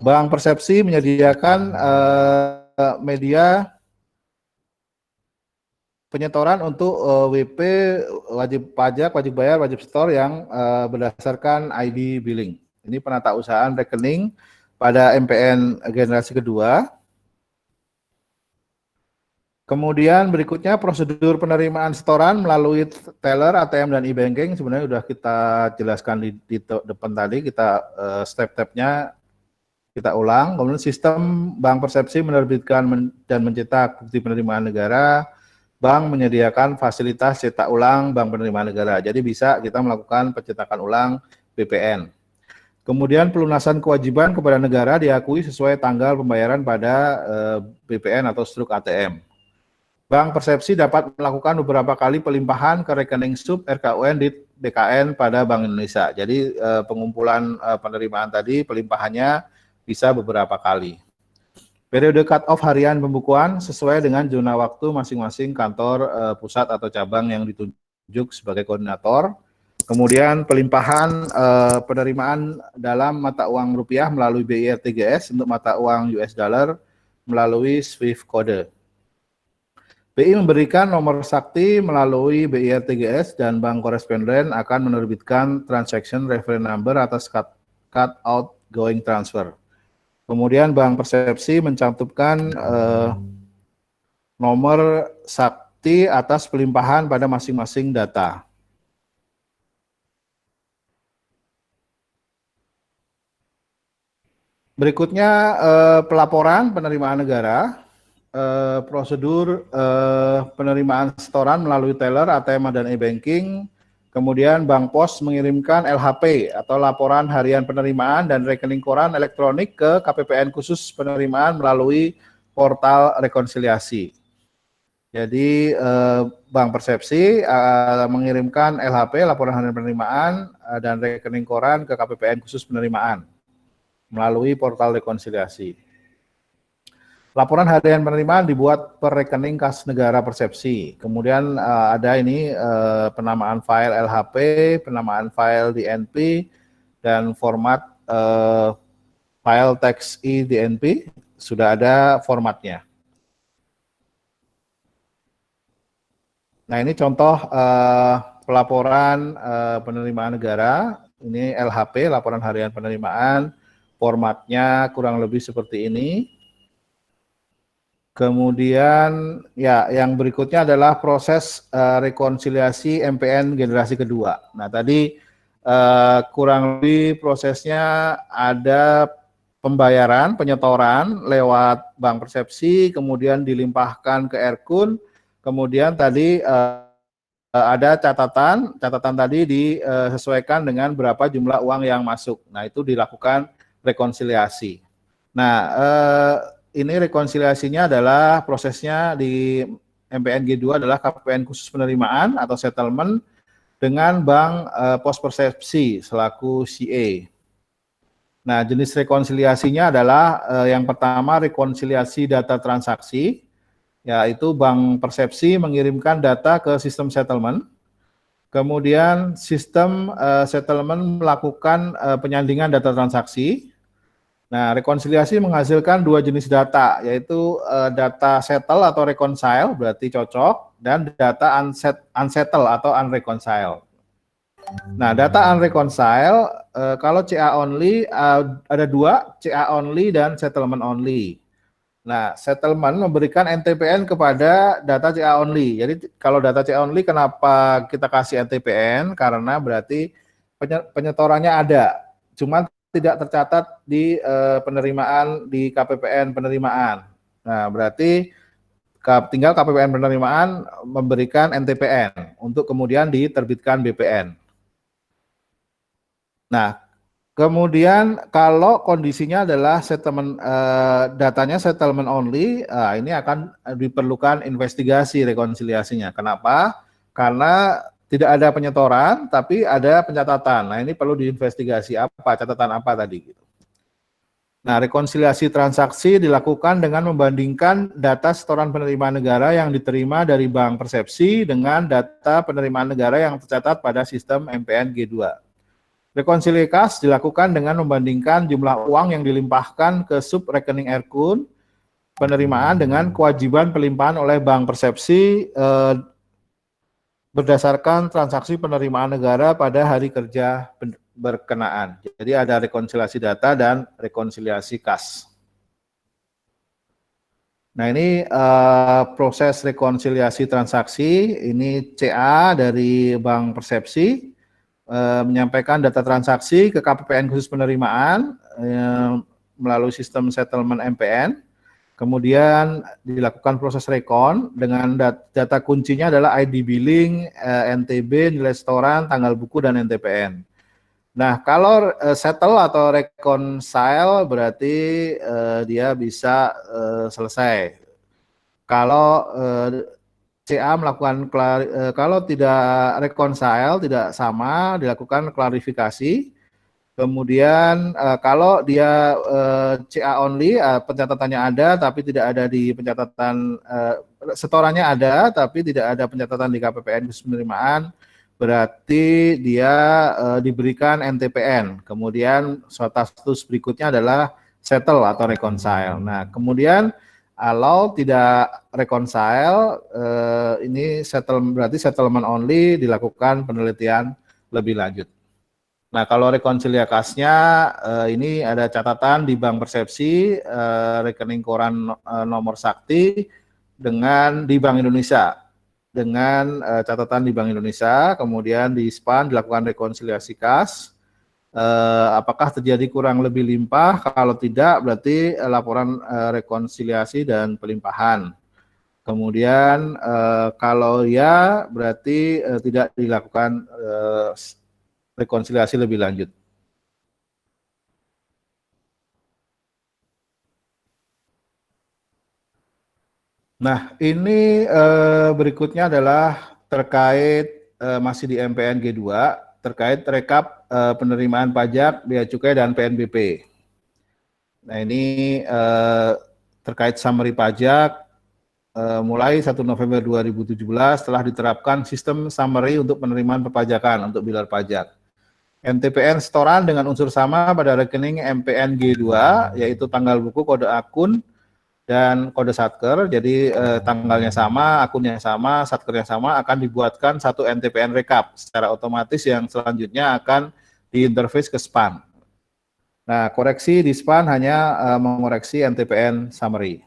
Bank persepsi menyediakan media penyetoran untuk WP, wajib pajak, wajib bayar, wajib setor yang berdasarkan ID billing. Ini penata usahaan rekening pada MPN generasi kedua. Kemudian berikutnya prosedur penerimaan setoran melalui teller, ATM, dan e-banking. Sebenarnya sudah kita jelaskan di depan tadi, kita step-stepnya kita ulang. Kemudian sistem bank persepsi menerbitkan dan mencetak bukti penerimaan negara. Bank menyediakan fasilitas cetak ulang bank penerimaan negara. Jadi bisa kita melakukan pencetakan ulang BPN. Kemudian pelunasan kewajiban kepada negara diakui sesuai tanggal pembayaran pada BPN atau struk ATM. Bank persepsi dapat melakukan beberapa kali pelimpahan ke rekening sub RKUN di BKN pada Bank Indonesia. Jadi pengumpulan penerimaan tadi pelimpahannya bisa beberapa kali. Periode cut-off harian pembukuan sesuai dengan zona waktu masing-masing kantor pusat atau cabang yang ditunjuk sebagai koordinator. Kemudian pelimpahan penerimaan dalam mata uang rupiah melalui BI/RTGS untuk mata uang US dollar melalui SWIFT code. BI memberikan nomor sakti melalui BI/RTGS dan bank koresponden akan menerbitkan transaction reference number atas cut outgoing transfer. Kemudian bank persepsi mencantumkan nomor sakti atas pelimpahan pada masing-masing data. Berikutnya pelaporan penerimaan negara, prosedur penerimaan setoran melalui teller, ATM, dan e-banking. Kemudian Bank Pos mengirimkan LHP atau laporan harian penerimaan dan rekening koran elektronik ke KPPN khusus penerimaan melalui portal rekonsiliasi. Jadi Bank Persepsi mengirimkan LHP, laporan harian penerimaan dan rekening koran ke KPPN khusus penerimaan melalui portal rekonsiliasi. Laporan harian penerimaan dibuat per rekening kas negara persepsi. Kemudian ada ini penamaan file LHP, penamaan file DNP, dan format file teks DNP sudah ada formatnya. Nah, ini contoh pelaporan penerimaan negara. Ini LHP, laporan harian penerimaan. Formatnya kurang lebih seperti ini. Kemudian ya yang berikutnya adalah proses rekonsiliasi MPN generasi kedua. Nah tadi kurang lebih prosesnya ada pembayaran, penyetoran lewat bank persepsi, kemudian dilimpahkan ke Erkun, kemudian tadi ada catatan tadi disesuaikan dengan berapa jumlah uang yang masuk. Nah itu dilakukan rekonsiliasi. Nah, ini rekonsiliasinya adalah prosesnya di MPNG 2 adalah KPPN khusus penerimaan atau settlement dengan Bank Pos Persepsi selaku CA. Nah, jenis rekonsiliasinya adalah yang pertama rekonsiliasi data transaksi, yaitu Bank Persepsi mengirimkan data ke sistem settlement. Kemudian sistem settlement melakukan penyandingan data transaksi. Nah, rekonsiliasi menghasilkan dua jenis data, yaitu data settle atau reconcile, berarti cocok, dan data unsettle atau unreconcile. Nah, data unreconcile, kalau CA only ada dua, CA only dan settlement only. Nah, settlement memberikan NTPN kepada data CA only. Jadi kalau data CA only kenapa kita kasih NTPN? Karena berarti penyetorannya ada, cuma tidak tercatat di penerimaan di KPPN penerimaan. Nah, berarti tinggal KPPN penerimaan memberikan NTPN untuk kemudian diterbitkan BPN. Nah, kemudian kalau kondisinya adalah settlement datanya settlement only, ini akan diperlukan investigasi rekonsiliasinya. Kenapa? Karena tidak ada penyetoran, tapi ada pencatatan. Nah, ini perlu diinvestigasi apa catatan apa tadi. Nah, rekonsiliasi transaksi dilakukan dengan membandingkan data setoran penerimaan negara yang diterima dari Bank Persepsi dengan data penerimaan negara yang tercatat pada sistem MPN G2. Rekonsiliasi kas dilakukan dengan membandingkan jumlah uang yang dilimpahkan ke sub rekening Erkun penerimaan dengan kewajiban pelimpahan oleh Bank Persepsi berdasarkan transaksi penerimaan negara pada hari kerja berkenaan. Jadi ada rekonsiliasi data dan rekonsiliasi kas. Nah, ini proses rekonsiliasi transaksi, ini CA dari Bank Persepsi menyampaikan data transaksi ke KPPN khusus penerimaan melalui sistem settlement MPN. Kemudian dilakukan proses rekon dengan data kuncinya adalah ID billing, NTB, nilai setoran, tanggal buku, dan NTPN. Nah, kalau settle atau reconcile berarti dia bisa selesai. Kalau CA melakukan kalau tidak reconcile, tidak sama, dilakukan klarifikasi. Kemudian kalau dia CA only, pencatatannya ada tapi tidak ada di pencatatan, setorannya ada tapi tidak ada pencatatan di KPPN khusus penerimaan, berarti dia diberikan NTPN. Kemudian status berikutnya adalah settle atau reconcile. Nah, kemudian kalau tidak reconcile, ini berarti settlement only, dilakukan penelitian lebih lanjut. Nah, kalau rekonsiliasi kasnya, ini ada catatan di Bank Persepsi, rekening koran nomor sakti dengan di Bank Indonesia, dengan catatan di Bank Indonesia, kemudian di SPAN dilakukan rekonsiliasi kas. Apakah terjadi kurang lebih limpah? Kalau tidak, berarti laporan rekonsiliasi dan pelimpahan. Kemudian kalau ya, berarti tidak dilakukan rekonsiliasi lebih lanjut. Nah, ini berikutnya adalah terkait masih di MPN G2, terkait rekap penerimaan pajak, bea cukai, dan PNBP. Nah, ini terkait summary pajak, mulai 1 November 2017 telah diterapkan sistem summary untuk penerimaan perpajakan untuk bilar pajak. NTPN setoran dengan unsur sama pada rekening MPN G2, yaitu tanggal buku, kode akun, dan kode satker. Jadi tanggalnya sama, akunnya sama, satkernya sama, akan dibuatkan satu NTPN rekap secara otomatis yang selanjutnya akan diinterface ke SPAN. Nah, koreksi di SPAN hanya mengoreksi NTPN summary.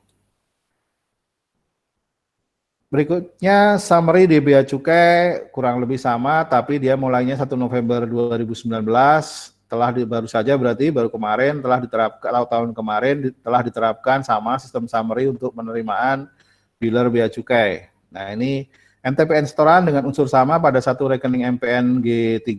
Berikutnya summary di bea cukai kurang lebih sama, tapi dia mulainya 1 November 2019, baru saja berarti baru kemarin telah diterapkan, atau tahun kemarin telah diterapkan sama sistem summary untuk penerimaan bilar bea cukai. Nah, ini NTPN setoran dengan unsur sama pada satu rekening MPN G3,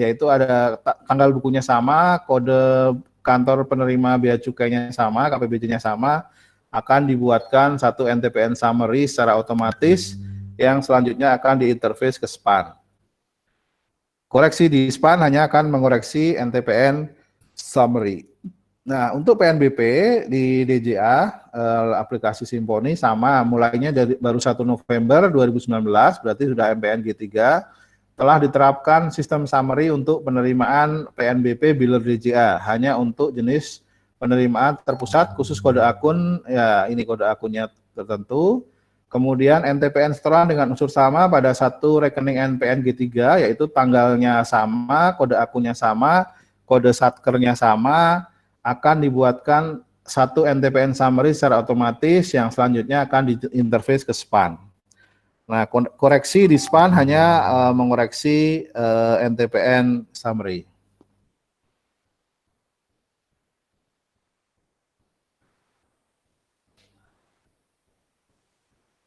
yaitu ada tanggal bukunya sama, kode kantor penerima bea cukainya sama, KPBJ-nya sama, akan dibuatkan satu NTPN summary secara otomatis yang selanjutnya akan diinterface ke SPAN. Koreksi di SPAN hanya akan mengoreksi NTPN summary. Nah, untuk PNBP di DJA, aplikasi Simponi sama, mulainya dari baru 1 November 2019, berarti sudah MPN G3, telah diterapkan sistem summary untuk penerimaan PNBP Biller DJA, hanya untuk jenis penerimaan terpusat, khusus kode akun, ya ini kode akunnya tertentu. Kemudian NTPN setoran dengan unsur sama pada satu rekening NPN G3, yaitu tanggalnya sama, kode akunnya sama, kode satkernya sama, akan dibuatkan satu NTPN summary secara otomatis yang selanjutnya akan diinterface ke SPAN. Nah, koreksi di SPAN hanya mengoreksi NTPN summary.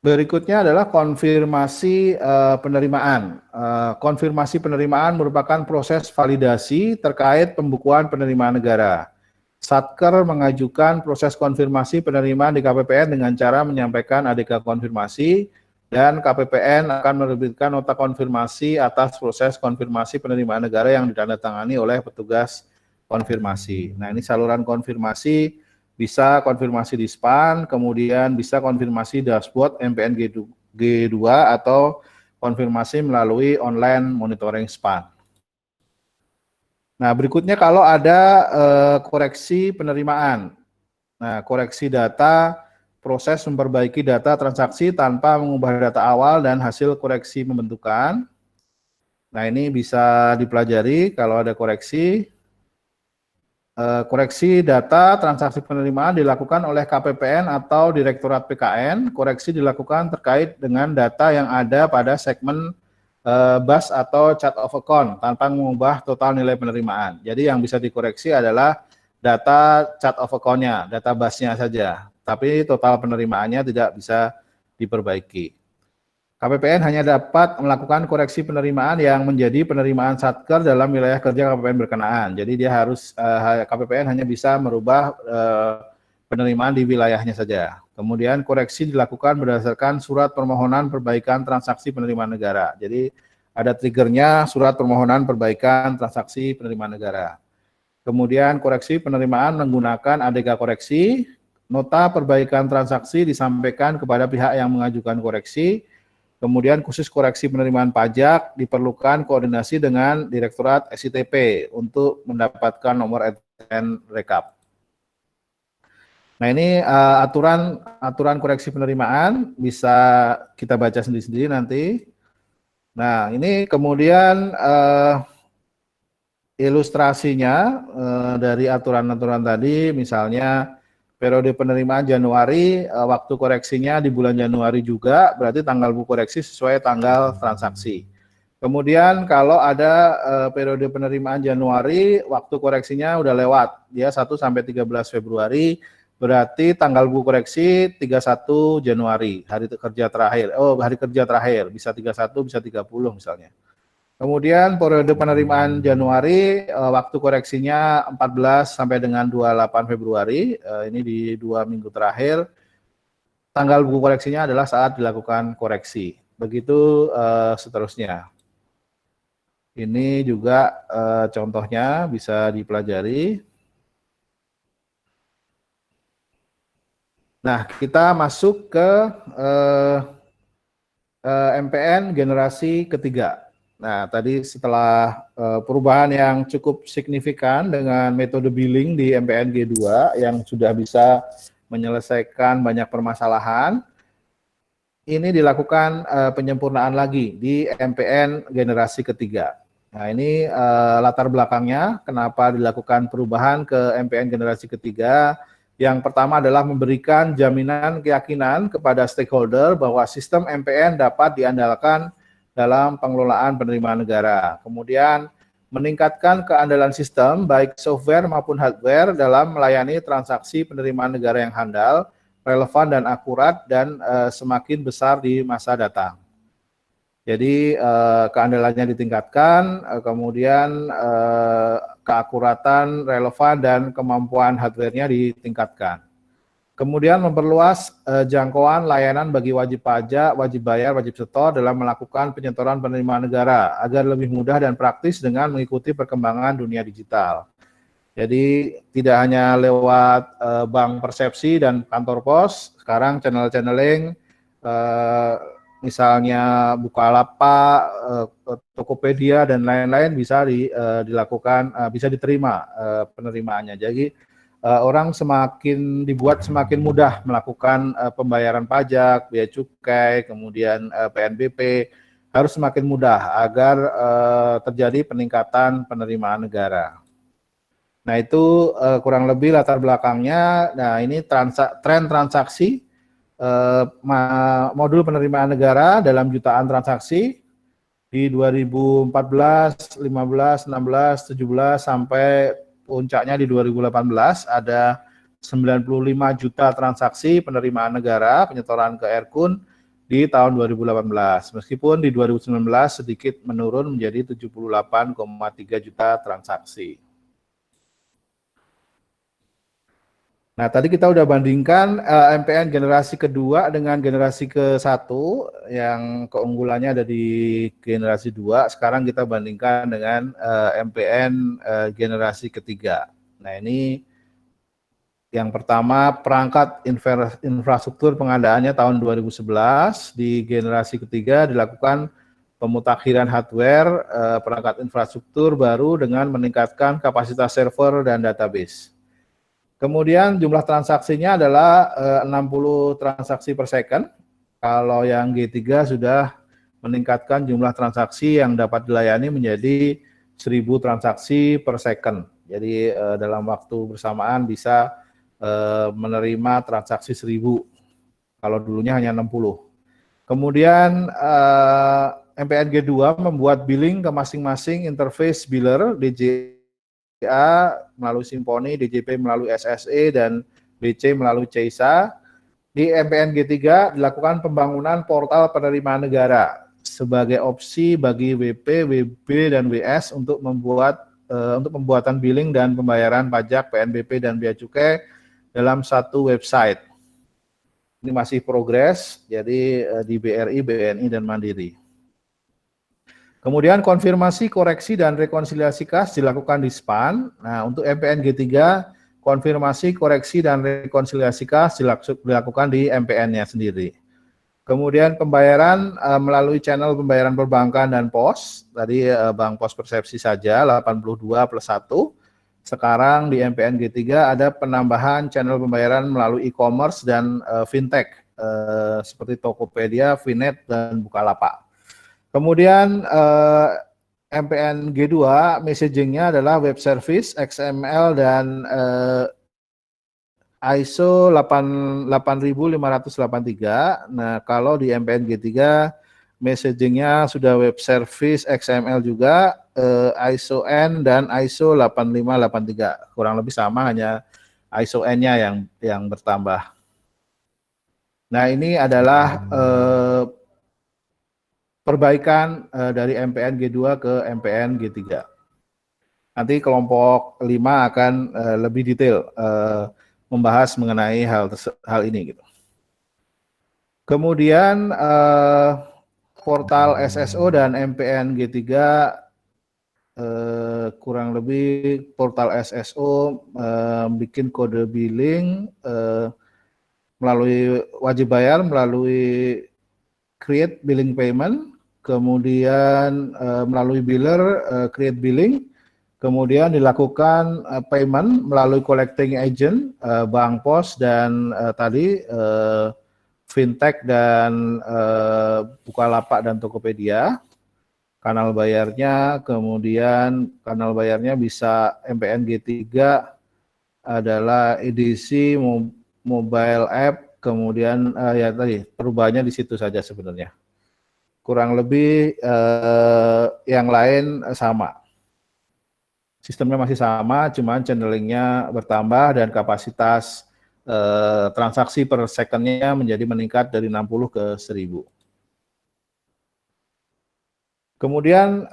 Berikutnya adalah konfirmasi penerimaan. Konfirmasi penerimaan merupakan proses validasi terkait pembukuan penerimaan negara. Satker mengajukan proses konfirmasi penerimaan di KPPN dengan cara menyampaikan ADK konfirmasi, dan KPPN akan menerbitkan nota konfirmasi atas proses konfirmasi penerimaan negara yang ditandatangani oleh petugas konfirmasi. Nah, ini saluran konfirmasi, bisa konfirmasi di SPAN, kemudian bisa konfirmasi dashboard MPN G2 atau konfirmasi melalui online monitoring SPAN. Nah, berikutnya kalau ada koreksi penerimaan. Nah, koreksi data, proses memperbaiki data transaksi tanpa mengubah data awal dan hasil koreksi pembentukan. Nah, ini bisa dipelajari kalau ada koreksi. Koreksi data transaksi penerimaan dilakukan oleh KPPN atau Direktorat PKN. Koreksi dilakukan terkait dengan data yang ada pada segmen bus atau chart of account tanpa mengubah total nilai penerimaan. Jadi yang bisa dikoreksi adalah data chart of account-nya, data busnya saja. Tapi total penerimaannya tidak bisa diperbaiki. KPPN hanya dapat melakukan koreksi penerimaan yang menjadi penerimaan Satker dalam wilayah kerja KPPN berkenaan. Jadi dia harus KPPN hanya bisa merubah penerimaan di wilayahnya saja. Kemudian koreksi dilakukan berdasarkan surat permohonan perbaikan transaksi penerimaan negara. Jadi ada triggernya surat permohonan perbaikan transaksi penerimaan negara. Kemudian koreksi penerimaan menggunakan ADK koreksi, nota perbaikan transaksi disampaikan kepada pihak yang mengajukan koreksi. Kemudian khusus koreksi penerimaan pajak diperlukan koordinasi dengan Direktorat SITP untuk mendapatkan nomor NTPN rekap. Nah, ini aturan koreksi penerimaan bisa kita baca sendiri-sendiri nanti. Nah, ini kemudian ilustrasinya dari aturan-aturan tadi, misalnya periode penerimaan Januari, waktu koreksinya di bulan Januari juga, berarti tanggal buku koreksi sesuai tanggal transaksi. Kemudian kalau ada periode penerimaan Januari, waktu koreksinya udah lewat, dia 1 sampai 13 Februari, berarti tanggal buku koreksi 31 Januari, hari kerja terakhir. Oh, hari kerja terakhir, bisa 31, bisa 30 misalnya. Kemudian periode penerimaan Januari, waktu koreksinya 14 sampai dengan 28 Februari, ini di 2 minggu terakhir. Tanggal buku koreksinya adalah saat dilakukan koreksi. Begitu seterusnya. Ini juga contohnya bisa dipelajari. Nah, kita masuk ke MPN generasi ketiga. Nah, tadi setelah perubahan yang cukup signifikan dengan metode billing di MPN G2 yang sudah bisa menyelesaikan banyak permasalahan, ini dilakukan penyempurnaan lagi di MPN generasi ketiga. Nah, ini latar belakangnya kenapa dilakukan perubahan ke MPN generasi ketiga. Yang pertama adalah memberikan jaminan keyakinan kepada stakeholder bahwa sistem MPN dapat diandalkan dalam pengelolaan penerimaan negara. Kemudian meningkatkan keandalan sistem baik software maupun hardware dalam melayani transaksi penerimaan negara yang handal, relevan dan akurat, dan semakin besar di masa datang. Jadi keandalannya ditingkatkan, kemudian keakuratan, relevan, dan kemampuan hardware-nya ditingkatkan. Kemudian memperluas jangkauan layanan bagi wajib pajak, wajib bayar, wajib setor dalam melakukan penyetoran penerimaan negara agar lebih mudah dan praktis dengan mengikuti perkembangan dunia digital. Jadi tidak hanya lewat bank persepsi dan kantor pos, sekarang channel-channeling misalnya Bukalapak, Tokopedia dan lain-lain bisa dilakukan, bisa diterima penerimaannya. Jadi orang dibuat semakin mudah melakukan pembayaran pajak, bea cukai, kemudian PNBP harus semakin mudah agar terjadi peningkatan penerimaan negara. Nah itu kurang lebih latar belakangnya. Nah ini tren transaksi modul penerimaan negara dalam jutaan transaksi di 2014, 15, 16, 17 sampai puncaknya di 2018 ada 95 juta transaksi penerimaan negara penyetoran ke Erkun di tahun 2018. Meskipun di 2019 sedikit menurun menjadi 78,3 juta transaksi. Nah, tadi kita udah bandingkan MPN generasi kedua dengan generasi ke-1 yang keunggulannya ada di generasi 2. Sekarang kita bandingkan dengan MPN generasi ketiga. Nah, ini yang pertama perangkat infrastruktur pengadaannya tahun 2011. Di generasi ketiga dilakukan pemutakhiran hardware perangkat infrastruktur baru dengan meningkatkan kapasitas server dan database. Kemudian jumlah transaksinya adalah 60 transaksi per second. Kalau yang G3 sudah meningkatkan jumlah transaksi yang dapat dilayani menjadi 1000 transaksi per second. Jadi dalam waktu bersamaan bisa menerima transaksi 1000. Kalau dulunya hanya 60. Kemudian MPN G2 membuat billing ke masing-masing interface biller DJ melalui Simponi, DJP melalui SSE, dan BC melalui CEISA. Di MPN G3 dilakukan pembangunan portal penerimaan negara sebagai opsi bagi WP, WB, dan WS untuk pembuatan billing dan pembayaran pajak, PNBP, dan bea cukai dalam satu website. Ini masih progres, jadi di BRI, BNI, dan Mandiri. Kemudian konfirmasi, koreksi, dan rekonsiliasi kas dilakukan di SPAN. Nah, untuk MPN G3, konfirmasi, koreksi, dan rekonsiliasi kas dilakukan di MPN-nya sendiri. Kemudian pembayaran melalui channel pembayaran perbankan dan pos. Tadi Bank Pos Persepsi saja, 82 plus 1. Sekarang di MPN G3 ada penambahan channel pembayaran melalui e-commerce dan fintech, seperti Tokopedia, Vinet, dan Bukalapak. Kemudian MPN G2 messaging-nya adalah web service, XML, dan ISO 8583. Nah, kalau di MPN G3 messaging-nya sudah web service, XML juga, ISO N, dan ISO 8583. Kurang lebih sama, hanya ISO N-nya yang bertambah. Nah, ini adalah perbaikan dari MPN G2 ke MPN G3. Nanti kelompok 5 akan lebih detail membahas mengenai hal ini gitu. Kemudian portal SSO dan MPN G3 kurang lebih portal SSO bikin kode billing melalui wajib bayar melalui create billing payment, kemudian melalui biller create billing, kemudian dilakukan payment melalui collecting agent, bank pos, dan tadi fintech dan Bukalapak dan Tokopedia. Kanal bayarnya, kemudian kanal bayarnya bisa MPN G3 adalah edisi mobile app, kemudian ya tadi perubahannya di situ saja sebenarnya. Kurang lebih yang lain sama. Sistemnya masih sama, cuman channelingnya bertambah dan kapasitas transaksi per secondnya menjadi meningkat dari 60 ke 1000. Kemudian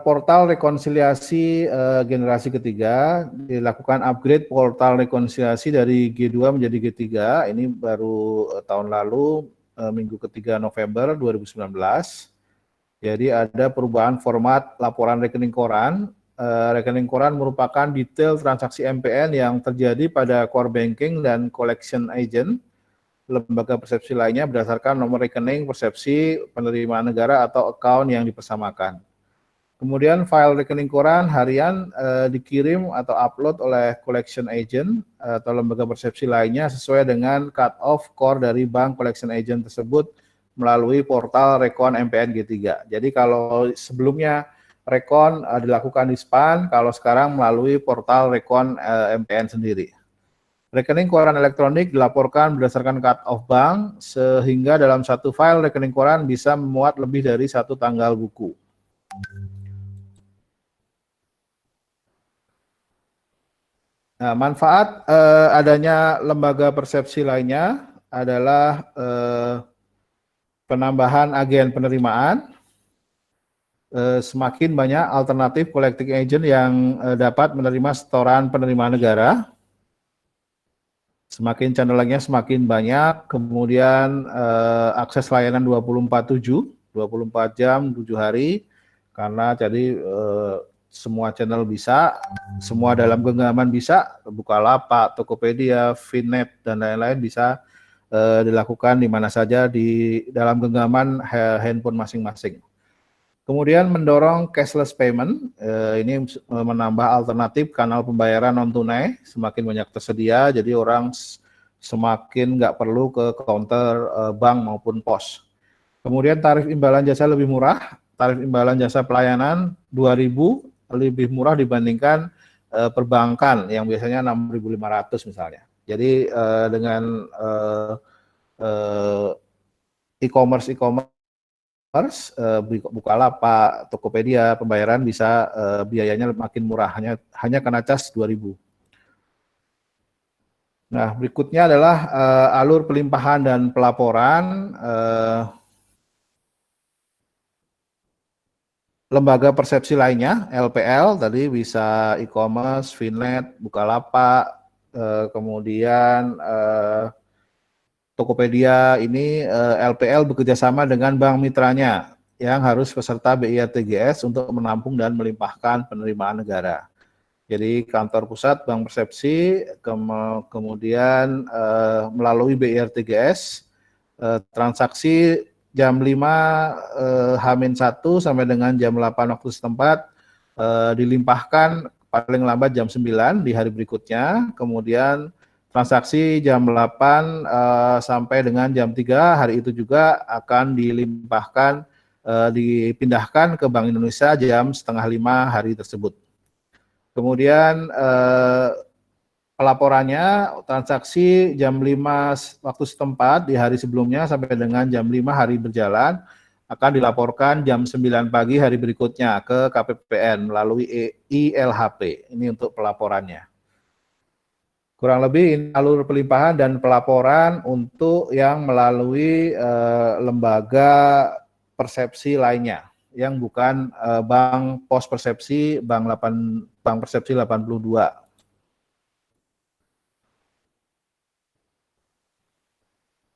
portal rekonsiliasi generasi ketiga, dilakukan upgrade portal rekonsiliasi dari G2 menjadi G3. Ini baru tahun lalu, minggu ketiga November 2019. Jadi ada perubahan format laporan rekening koran. Rekening koran merupakan detail transaksi MPN yang terjadi pada core banking dan collection agent lembaga persepsi lainnya berdasarkan nomor rekening persepsi penerimaan negara atau account yang dipersamakan. Kemudian file rekening koran harian dikirim atau upload oleh collection agent atau lembaga persepsi lainnya sesuai dengan cut-off core dari bank collection agent tersebut melalui portal Rekon MPN G3. Jadi kalau sebelumnya Rekon dilakukan di SPAN, kalau sekarang melalui portal Rekon MPN sendiri. Rekening koran elektronik dilaporkan berdasarkan cut-off bank, sehingga dalam satu file rekening koran bisa memuat lebih dari satu tanggal buku. Nah, manfaat adanya lembaga persepsi lainnya adalah penambahan agen penerimaan, semakin banyak alternatif collecting agent yang dapat menerima setoran penerimaan negara. Semakin channelnya semakin banyak, kemudian akses layanan 24/7, 24 jam, 7 hari, karena jadi semua channel bisa, semua dalam genggaman bisa, Bukalapak, Tokopedia, Finet, dan lain-lain bisa dilakukan di mana saja di dalam genggaman handphone masing-masing. Kemudian mendorong cashless payment, ini menambah alternatif kanal pembayaran non-tunai, semakin banyak tersedia, jadi orang semakin nggak perlu ke counter bank maupun pos. Kemudian tarif imbalan jasa lebih murah, tarif imbalan jasa pelayanan 2.000 lebih murah dibandingkan perbankan yang biasanya 6.500 misalnya. Jadi dengan e-commerce Bukalapak, Tokopedia, pembayaran bisa biayanya makin murah, hanya kena cas 2.000. Nah, berikutnya adalah alur pelimpahan dan pelaporan. Lembaga persepsi lainnya, LPL, tadi bisa e-commerce, Finet, Bukalapak, kemudian Tokopedia ini LPL bekerjasama dengan bank mitranya yang harus peserta BIRTGS untuk menampung dan melimpahkan penerimaan negara. Jadi kantor pusat Bank Persepsi, kemudian melalui BIRTGS, transaksi jam 5 H-1 sampai dengan jam 8 waktu setempat dilimpahkan paling lambat jam 9 di hari berikutnya, kemudian transaksi jam 8 sampai dengan jam 3 hari itu juga akan dilimpahkan, dipindahkan ke Bank Indonesia jam 4:30 hari tersebut. Kemudian pelaporannya transaksi jam 5 waktu setempat di hari sebelumnya sampai dengan jam 5 hari berjalan akan dilaporkan jam 9 pagi hari berikutnya ke KPPN melalui ILHP. Ini untuk pelaporannya. Kurang lebih ini alur pelimpahan dan pelaporan untuk yang melalui lembaga persepsi lainnya yang bukan bank pos persepsi, bank persepsi 82.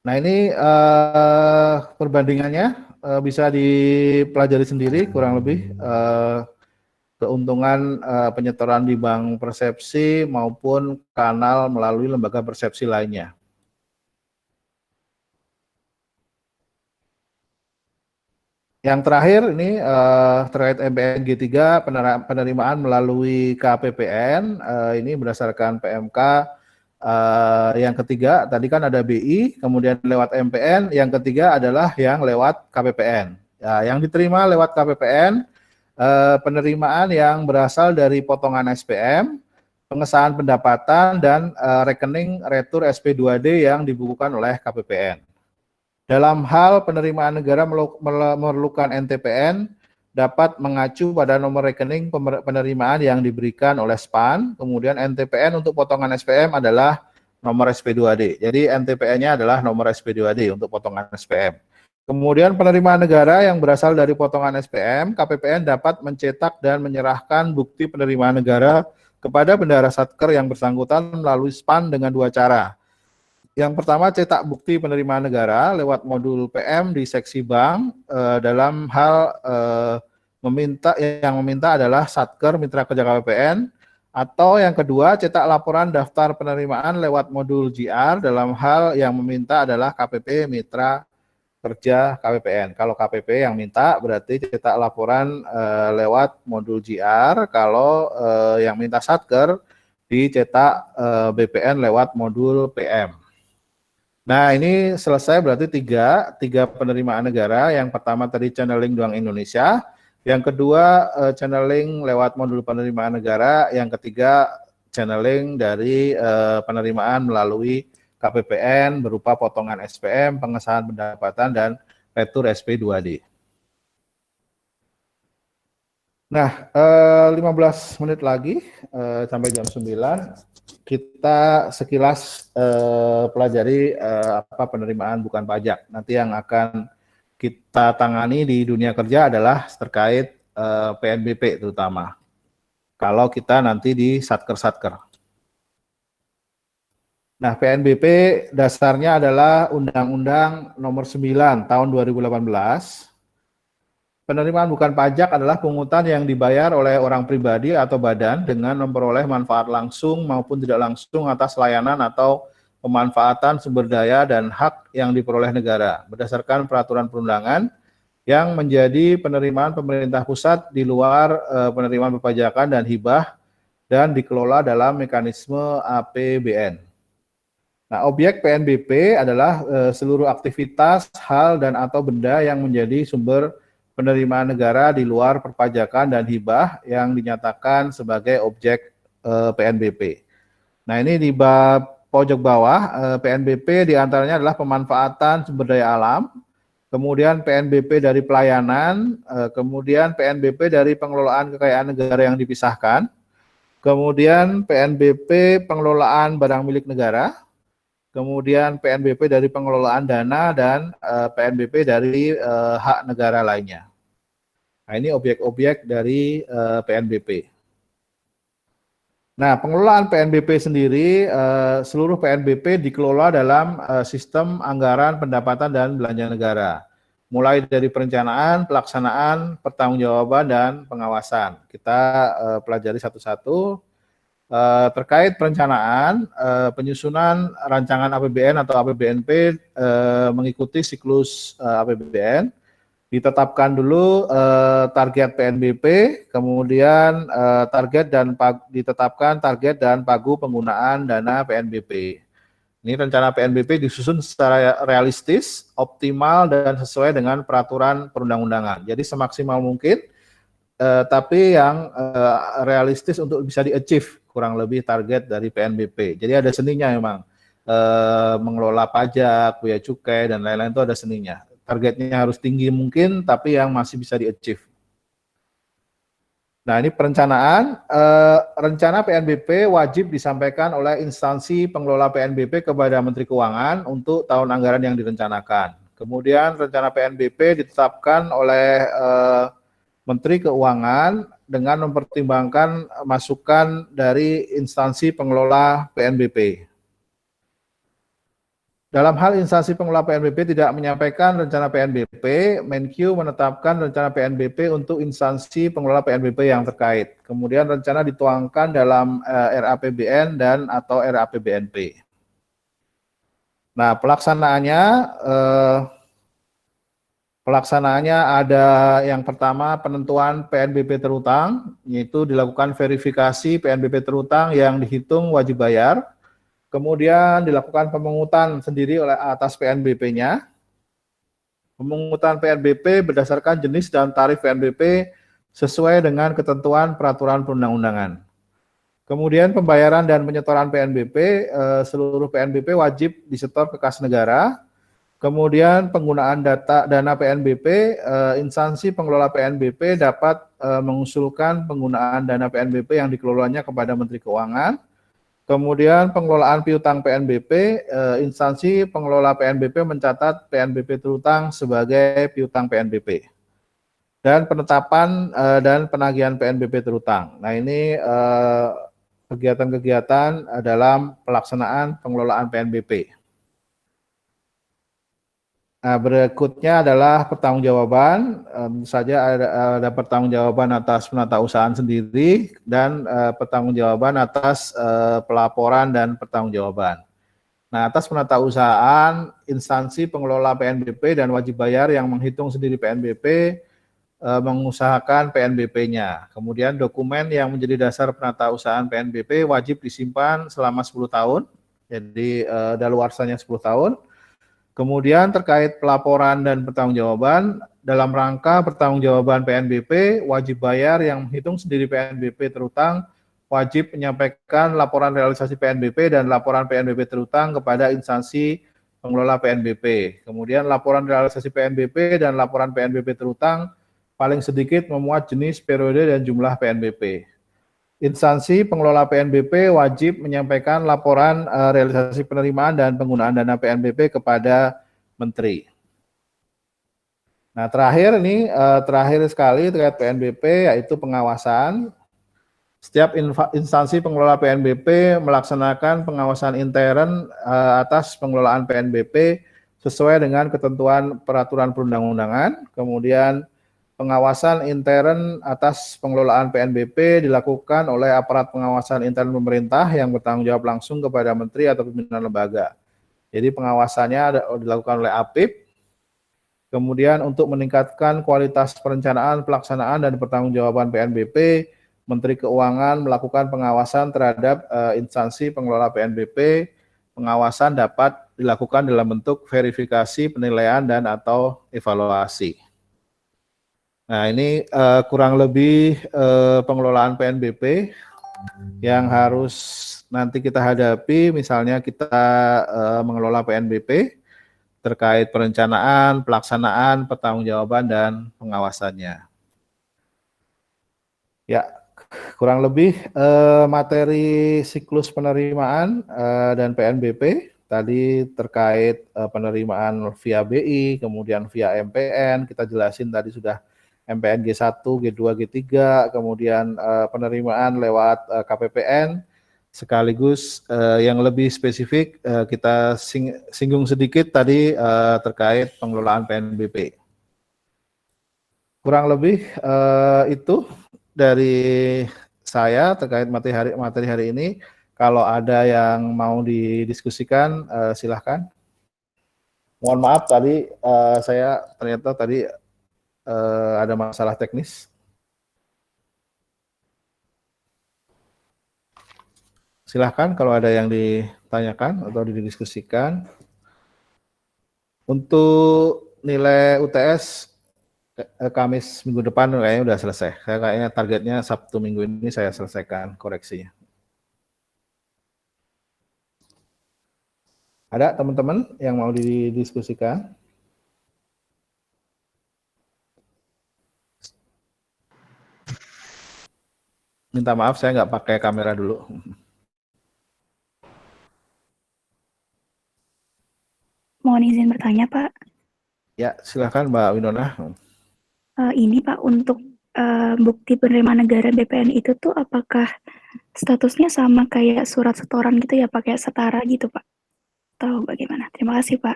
Nah ini perbandingannya bisa dipelajari sendiri kurang lebih keuntungan penyetoran di bank persepsi maupun kanal melalui lembaga persepsi lainnya. Yang terakhir ini terkait MPN G3 penerimaan melalui KPPN, ini berdasarkan PMK yang ketiga, tadi kan ada BI, kemudian lewat MPN, yang ketiga adalah yang lewat KPPN. Ya, yang diterima lewat KPPN, penerimaan yang berasal dari potongan SPM, pengesahan pendapatan, dan rekening retur SP2D yang dibukukan oleh KPPN. Dalam hal penerimaan negara memerlukan NTPN, dapat mengacu pada nomor rekening penerimaan yang diberikan oleh SPAN, kemudian NTPN untuk potongan SPM adalah nomor SP2D. Jadi NTPN-nya adalah nomor SP2D untuk potongan SPM. Kemudian penerimaan negara yang berasal dari potongan SPM, KPPN dapat mencetak dan menyerahkan bukti penerimaan negara kepada bendahara satker yang bersangkutan melalui SPAN dengan dua cara. Yang pertama, cetak bukti penerimaan negara lewat modul PM di seksi bank dalam hal yang meminta adalah satker mitra kerja KPPN, atau yang kedua, cetak laporan daftar penerimaan lewat modul GR dalam hal yang meminta adalah KPP mitra kerja KPPN. Kalau KPP yang minta berarti cetak laporan lewat modul GR, kalau yang minta satker dicetak BPN lewat modul PM. Nah, ini selesai berarti tiga penerimaan negara. Yang pertama tadi channeling Bank Indonesia, yang kedua channeling lewat modul penerimaan negara, yang ketiga channeling dari penerimaan melalui KPPN berupa potongan SPM, pengesahan pendapatan, dan retur SP2D. Nah, 15 menit lagi sampai jam 9, kita sekilas pelajari apa penerimaan bukan pajak. Nanti yang akan kita tangani di dunia kerja adalah terkait PNBP terutama. Kalau kita nanti di satker-satker. Nah, PNBP dasarnya adalah Undang-Undang Nomor 9 Tahun 2018. Penerimaan bukan pajak adalah pungutan yang dibayar oleh orang pribadi atau badan dengan memperoleh manfaat langsung maupun tidak langsung atas layanan atau pemanfaatan sumber daya dan hak yang diperoleh negara berdasarkan peraturan perundangan yang menjadi penerimaan pemerintah pusat di luar penerimaan perpajakan dan hibah dan dikelola dalam mekanisme APBN. Nah, objek PNBP adalah seluruh aktivitas, hal, dan atau benda yang menjadi sumber penerimaan negara di luar perpajakan dan hibah yang dinyatakan sebagai objek PNBP. Nah, ini di bab pojok bawah, PNBP diantaranya adalah pemanfaatan sumber daya alam, kemudian PNBP dari pelayanan, kemudian PNBP dari pengelolaan kekayaan negara yang dipisahkan, kemudian PNBP pengelolaan barang milik negara, kemudian PNBP dari pengelolaan dana, dan PNBP dari hak negara lainnya. Nah, ini objek-objek dari PNBP. Nah, pengelolaan PNBP sendiri, seluruh PNBP dikelola dalam sistem anggaran pendapatan dan belanja negara. Mulai dari perencanaan, pelaksanaan, pertanggungjawaban, dan pengawasan. Kita pelajari satu-satu. Terkait perencanaan, penyusunan rancangan APBN atau APBNP mengikuti siklus APBN, ditetapkan dulu target PNBP, kemudian ditetapkan target dan pagu penggunaan dana PNBP. Ini rencana PNBP disusun secara realistis, optimal, dan sesuai dengan peraturan perundang-undangan. Jadi semaksimal mungkin, tapi yang realistis untuk bisa di-achieve kurang lebih target dari PNBP. Jadi ada seninya memang, mengelola pajak, bea cukai, dan lain-lain itu ada seninya. Targetnya harus tinggi mungkin, tapi yang masih bisa di-achieve. Nah, ini perencanaan. Rencana PNBP wajib disampaikan oleh instansi pengelola PNBP kepada Menteri Keuangan untuk tahun anggaran yang direncanakan. Kemudian rencana PNBP ditetapkan oleh Menteri Keuangan dengan mempertimbangkan masukan dari instansi pengelola PNBP. Dalam hal instansi pengelola PNBP tidak menyampaikan rencana PNBP, Menkyu menetapkan rencana PNBP untuk instansi pengelola PNBP yang terkait. Kemudian rencana dituangkan dalam RAPBN dan atau RAPBNP. Nah, Pelaksanaannya ada yang pertama penentuan PNBP terutang, yaitu dilakukan verifikasi PNBP terutang yang dihitung wajib bayar, kemudian dilakukan pemungutan sendiri oleh atas PNBP-nya, pemungutan PNBP berdasarkan jenis dan tarif PNBP sesuai dengan ketentuan peraturan perundang-undangan. Kemudian pembayaran dan penyetoran PNBP, seluruh PNBP wajib disetor ke kas negara. Kemudian penggunaan dana PNBP, instansi pengelola PNBP dapat mengusulkan penggunaan dana PNBP yang dikelolanya kepada Menteri Keuangan. Kemudian pengelolaan piutang PNBP, instansi pengelola PNBP mencatat PNBP terutang sebagai piutang PNBP. Dan penetapan dan penagihan PNBP terutang. Nah ini kegiatan-kegiatan dalam pelaksanaan pengelolaan PNBP. Nah, berikutnya adalah pertanggungjawaban. Saja ada pertanggungjawaban atas penata usahaan sendiri dan pertanggungjawaban atas pelaporan dan pertanggungjawaban. Nah, atas penata usahaan, instansi pengelola PNBP dan wajib bayar yang menghitung sendiri PNBP mengusahakan PNBP-nya. Kemudian dokumen yang menjadi dasar penata usahaan PNBP wajib disimpan selama 10 tahun. Jadi daluarsanya 10 tahun. Kemudian terkait pelaporan dan pertanggungjawaban, dalam rangka pertanggungjawaban PNBP, wajib bayar yang menghitung sendiri PNBP terutang wajib menyampaikan laporan realisasi PNBP dan laporan PNBP terutang kepada instansi pengelola PNBP. Kemudian laporan realisasi PNBP dan laporan PNBP terutang paling sedikit memuat jenis, periode, dan jumlah PNBP. Instansi pengelola PNBP wajib menyampaikan laporan realisasi penerimaan dan penggunaan dana PNBP kepada Menteri. Nah, terakhir sekali terkait PNBP yaitu pengawasan. Setiap instansi pengelola PNBP melaksanakan pengawasan intern atas pengelolaan PNBP sesuai dengan ketentuan peraturan perundang-undangan. Kemudian pengawasan intern atas pengelolaan PNBP dilakukan oleh aparat pengawasan intern pemerintah yang bertanggung jawab langsung kepada menteri atau pimpinan lembaga. Jadi pengawasannya dilakukan oleh APIP. Kemudian untuk meningkatkan kualitas perencanaan, pelaksanaan, dan pertanggungjawaban PNBP, Menteri Keuangan melakukan pengawasan terhadap instansi pengelola PNBP. Pengawasan dapat dilakukan dalam bentuk verifikasi, penilaian, dan atau evaluasi. Nah, ini kurang lebih pengelolaan PNBP yang harus nanti kita hadapi, misalnya kita mengelola PNBP terkait perencanaan, pelaksanaan, pertanggungjawaban, dan pengawasannya. Ya, kurang lebih materi siklus penerimaan dan PNBP tadi terkait penerimaan via BI, kemudian via MPN, kita jelasin tadi sudah MPN G1, G2, G3, kemudian penerimaan lewat KPPN, sekaligus yang lebih spesifik kita singgung sedikit tadi terkait pengelolaan PNBP. Kurang lebih itu dari saya terkait materi hari ini. Kalau ada yang mau didiskusikan, silahkan. Mohon maaf tadi saya ternyata tadi ada masalah teknis. Silahkan kalau ada yang ditanyakan atau didiskusikan. Untuk nilai UTS Kamis minggu depan kayaknya udah selesai. Saya kayaknya targetnya Sabtu minggu ini saya selesaikan koreksinya. Ada teman-teman yang mau didiskusikan? Minta maaf saya nggak pakai kamera dulu. Mohon izin bertanya, Pak. Ya, silakan Mbak Winona. Ini Pak, untuk bukti penerimaan negara BPN itu tuh apakah statusnya sama kayak surat setoran gitu ya, pakai setara gitu Pak? Tahu bagaimana? Terima kasih Pak.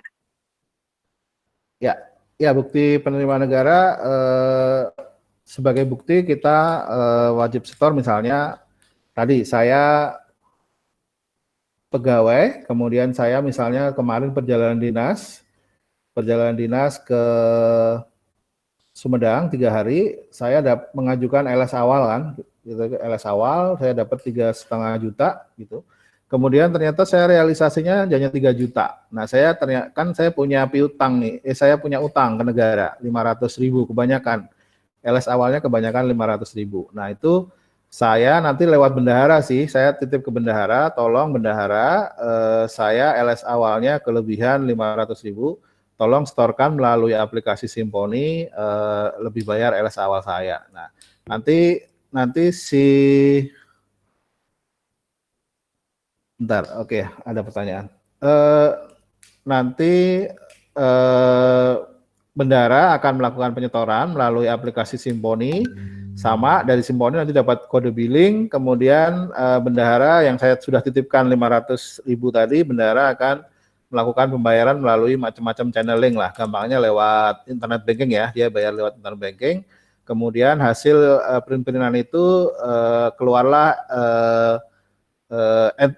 Ya bukti penerimaan negara sebagai bukti kita wajib setor, misalnya tadi saya pegawai, kemudian saya misalnya kemarin perjalanan dinas ke Sumedang 3 hari, saya mengajukan LS awal kan, gitu, LS awal saya dapat 3,5 juta gitu. Kemudian ternyata saya realisasinya hanya 3 juta. Nah, saya punya piutang nih, saya punya utang ke negara 500.000 kebanyakan. LS awalnya kebanyakan 500.000. Nah, itu saya nanti lewat bendahara sih, saya titip ke bendahara, tolong bendahara saya LS awalnya kelebihan 500.000, tolong setorkan melalui aplikasi Simponi, lebih bayar LS awal saya. Nah, nanti si Bentar, oke, ada pertanyaan. Nanti bendahara akan melakukan penyetoran melalui aplikasi Simponi, sama dari Simponi nanti dapat kode billing, kemudian bendahara yang saya sudah titipkan 500.000 tadi, bendahara akan melakukan pembayaran melalui macam-macam channeling lah, gampangnya lewat internet banking ya, dia bayar lewat internet banking, kemudian hasil print-printan itu keluarlah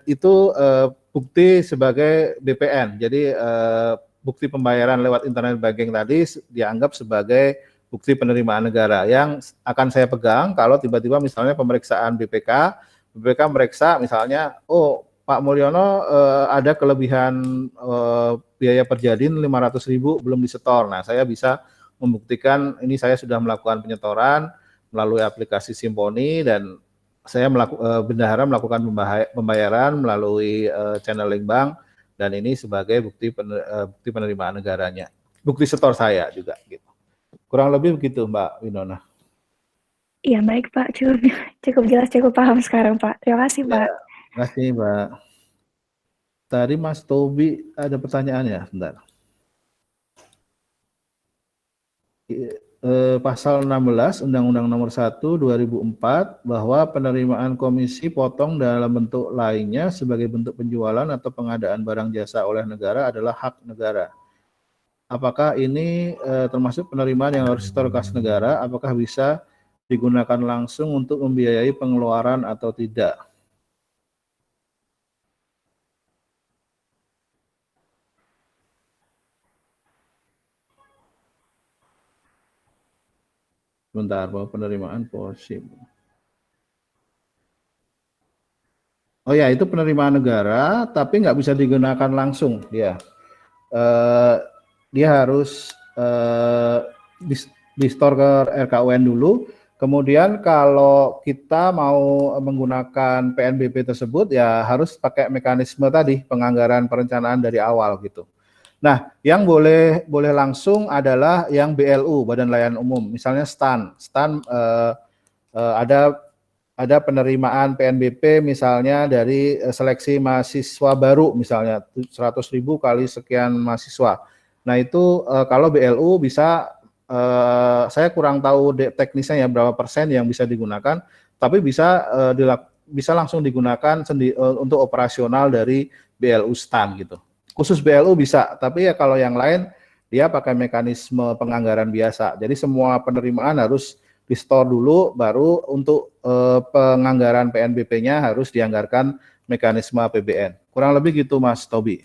itu bukti sebagai BPN, jadi bukti pembayaran lewat internet banking tadi dianggap sebagai bukti penerimaan negara yang akan saya pegang kalau tiba-tiba misalnya pemeriksaan BPK meriksa misalnya, oh Pak Mulyono ada kelebihan biaya perjadin 500.000 belum disetor. Nah, saya bisa membuktikan ini saya sudah melakukan penyetoran melalui aplikasi Simponi dan saya bendahara melakukan pembayaran melalui channeling bank. Dan ini sebagai bukti penerimaan negaranya, bukti setor saya juga gitu. Kurang lebih begitu Mbak Winona. Iya baik Pak, cukup jelas, cukup paham sekarang Pak. Terima kasih Pak. Terima kasih Mbak. Tadi Mas Tobi ada pertanyaan ya, bentar. Pasal 16 Undang-Undang Nomor 1 2004 bahwa penerimaan komisi potong dalam bentuk lainnya sebagai bentuk penjualan atau pengadaan barang jasa oleh negara adalah hak negara. Apakah ini termasuk penerimaan yang harus setor kas negara? Apakah bisa digunakan langsung untuk membiayai pengeluaran atau tidak? Bentar, bahwa penerimaan porsi. Oh ya, itu penerimaan negara, tapi nggak bisa digunakan langsung, dia. Dia harus di-store ke RKUN dulu. Kemudian kalau kita mau menggunakan PNBP tersebut, ya harus pakai mekanisme tadi, penganggaran perencanaan dari awal gitu. Nah, yang boleh langsung adalah yang BLU, Badan Layanan Umum, misalnya STAN ada penerimaan PNBP misalnya dari seleksi mahasiswa baru misalnya 100.000 kali sekian mahasiswa. Nah itu kalau BLU bisa, saya kurang tahu teknisnya ya berapa persen yang bisa digunakan, tapi bisa langsung digunakan untuk operasional dari BLU STAN gitu. Khusus BLU bisa, tapi ya kalau yang lain dia pakai mekanisme penganggaran biasa. Jadi semua penerimaan harus di-store dulu, baru untuk penganggaran PNBP-nya harus dianggarkan mekanisme APBN. Kurang lebih gitu Mas Tobi.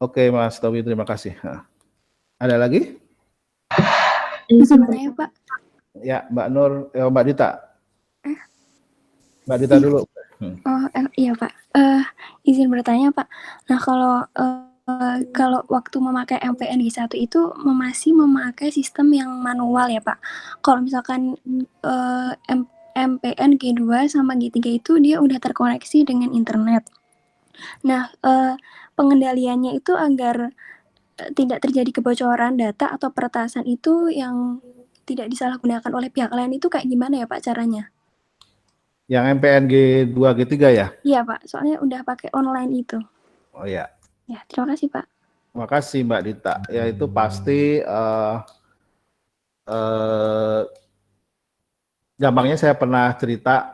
Oke Mas Tobi, terima kasih. Nah, ada lagi? Sebenarnya Pak. Ya Mbak Nur, Mbak Dita. Mbak Dita dulu. Oh iya Pak, izin bertanya Pak. Nah kalau waktu memakai MPNG1 itu masih memakai sistem yang manual ya Pak. Kalau misalkan MPN G2 sama G3 itu dia udah terkoneksi dengan internet. Nah pengendaliannya itu agar tidak terjadi kebocoran data atau peretasan itu yang tidak disalahgunakan oleh pihak lain itu kayak gimana ya Pak caranya? Yang MPN G2, G3 ya? Iya Pak, soalnya udah pakai online itu. Oh ya. Ya, terima kasih Pak. Terima kasih Mbak Dita. Ya itu pasti gampangnya saya pernah cerita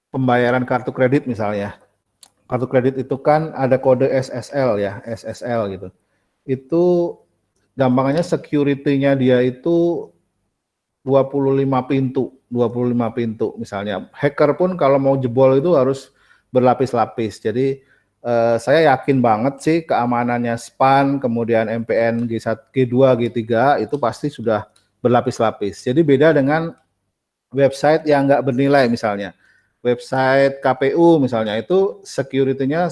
pembayaran kartu kredit misalnya. Kartu kredit itu kan ada kode SSL ya, SSL gitu. Itu gampangnya security-nya dia itu 25 pintu misalnya. Hacker pun kalau mau jebol itu harus berlapis-lapis. Jadi saya yakin banget sih keamanannya SPAN, kemudian MPN G1, G2, G3 itu pasti sudah berlapis-lapis. Jadi beda dengan website yang nggak bernilai misalnya. Website KPU misalnya itu security-nya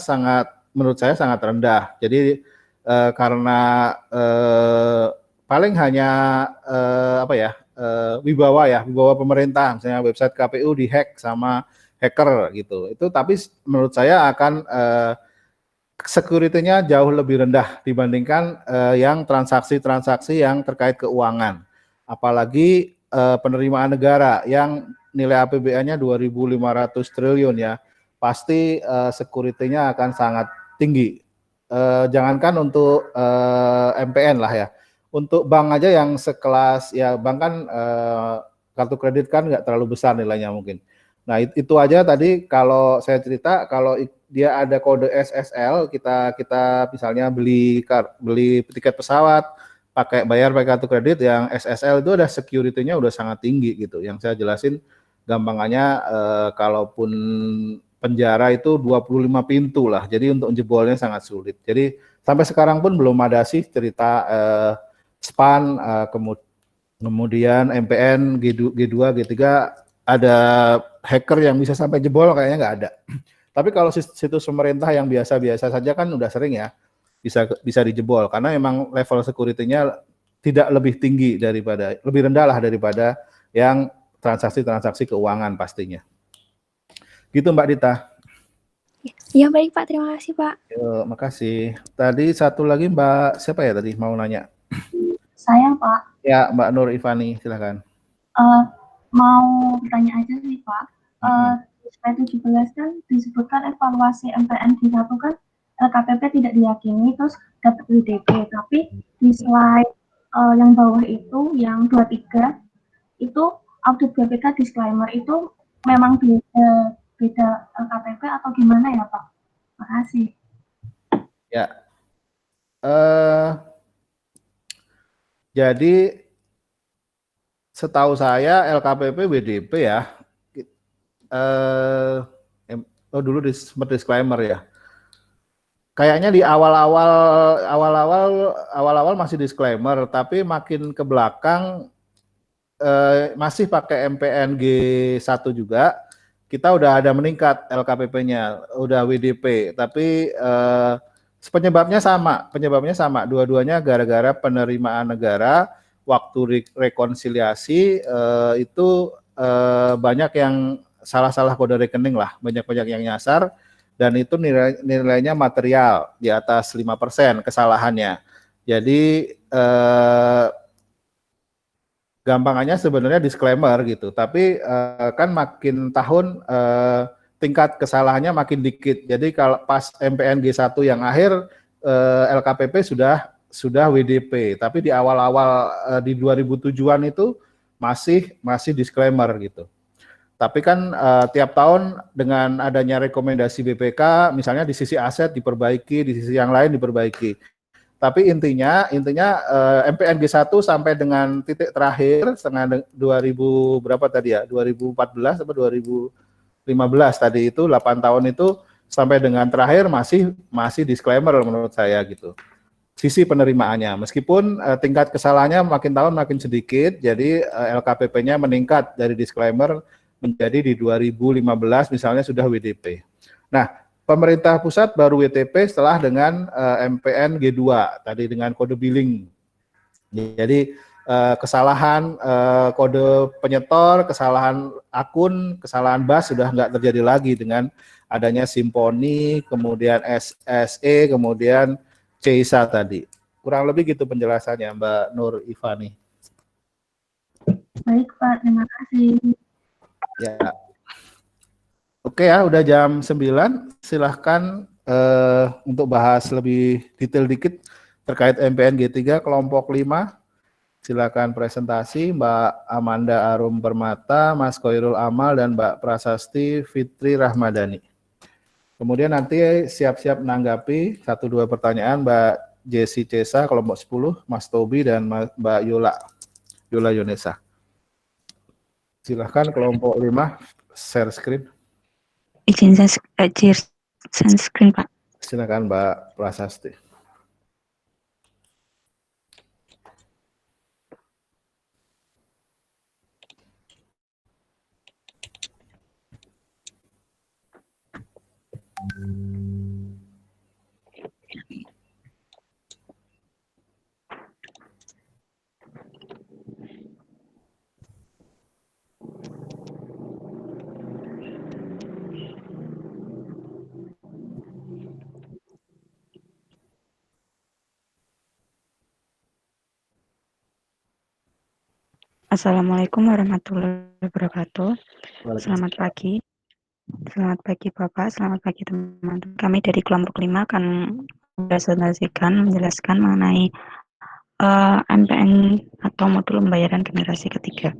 menurut saya sangat rendah. Jadi karena paling hanya wibawa pemerintah, misalnya website KPU dihack sama hacker gitu. Itu tapi menurut saya akan security-nya jauh lebih rendah dibandingkan yang transaksi-transaksi yang terkait keuangan. Apalagi penerimaan negara yang nilai APBN-nya 2.500 triliun ya, pasti security-nya akan sangat tinggi. Jangankan untuk MPN lah ya, untuk bank aja yang sekelas ya bank kan kartu kredit kan nggak terlalu besar nilainya mungkin. Nah itu aja tadi kalau saya cerita kalau dia ada kode SSL kita misalnya beli tiket pesawat pakai bayar pakai kartu kredit yang SSL itu ada security-nya udah sangat tinggi gitu. Yang saya jelasin gampangannya kalaupun penjara itu 25 pintu lah. Jadi untuk jebolnya sangat sulit. Jadi sampai sekarang pun belum ada sih cerita SPAN kemudian MPN G2 G3 ada hacker yang bisa sampai jebol kayaknya nggak ada. Tapi kalau situs pemerintah yang biasa-biasa saja kan udah sering ya bisa dijebol karena memang level security-nya tidak lebih tinggi daripada lebih rendah lah daripada yang transaksi-transaksi keuangan pastinya. Gitu Mbak Dita. Ya baik Pak, terima kasih Pak. Yuk, makasih. Tadi satu lagi Mbak siapa ya tadi mau nanya? Saya Pak. Ya Mbak Nur Ivani silakan. Mau bertanya aja nih Pak. Di slide 17 kan disebutkan evaluasi MPN G1 kan LKPP tidak diyakini terus dapat WDP, tapi di slide yang bawah itu yang 23 itu audit BPK disclaimer itu memang beda LKPP atau gimana ya Pak? Makasih. Ya. Jadi setahu saya LKPP WDP ya. Dulu sempat disclaimer ya. Kayaknya di awal-awal masih disclaimer, tapi makin ke belakang masih pakai MPN G1 juga. Kita udah ada meningkat LKPP-nya, udah WDP, tapi penyebabnya sama, dua-duanya gara-gara penerimaan negara waktu rekonsiliasi itu banyak yang salah-salah kode rekening lah, banyak-banyak yang nyasar dan itu nilainya material di atas 5% kesalahannya. Jadi gampangannya sebenarnya disclaimer gitu, tapi kan makin tahun tingkat kesalahannya makin dikit. Jadi kalau pas MPN G1 yang akhir LKPP sudah WDP, tapi di awal-awal di 2007-an itu masih disclaimer gitu. Tapi kan tiap tahun dengan adanya rekomendasi BPK, misalnya di sisi aset diperbaiki, di sisi yang lain diperbaiki. Tapi intinya MPN G1 sampai dengan titik terakhir setengah 2000 berapa tadi ya? 2014 atau 2015 tadi itu 8 tahun itu sampai dengan terakhir masih disclaimer menurut saya gitu. Sisi penerimaannya meskipun tingkat kesalahannya makin tahun makin sedikit, jadi LKPP-nya meningkat dari disclaimer menjadi di 2015 misalnya sudah WDP. Nah, pemerintah pusat baru WTP setelah dengan MPN G2 tadi dengan kode billing. Jadi kesalahan kode penyetor, kesalahan akun, kesalahan BAS sudah nggak terjadi lagi dengan adanya Simponi, kemudian SSE, kemudian CISA tadi. Kurang lebih gitu penjelasannya Mbak Nur Ivani. Baik Pak, terima kasih. Ya. Oke ya, udah jam 9. Silahkan untuk bahas lebih detail dikit terkait MPN G3 kelompok 5. Silakan presentasi Mbak Amanda Arum Permata, Mas Koirul Amal, dan Mbak Prasasti Fitri Rahmadani. Kemudian nanti siap-siap menanggapi 1-2 pertanyaan Mbak Jesi Cesa kelompok 10, Mas Tobi, dan Mbak Yola Yonesa. Silahkan kelompok 5 share screen. Izin share screen Pak. Silakan Mbak Prasasti. Assalamualaikum warahmatullahi wabarakatuh. Selamat Waalaikumsalam. pagi. Selamat pagi Bapak, selamat pagi teman-teman. Kami dari kelompok 5 akan menjelaskan mengenai MPN atau modul pembayaran generasi ketiga.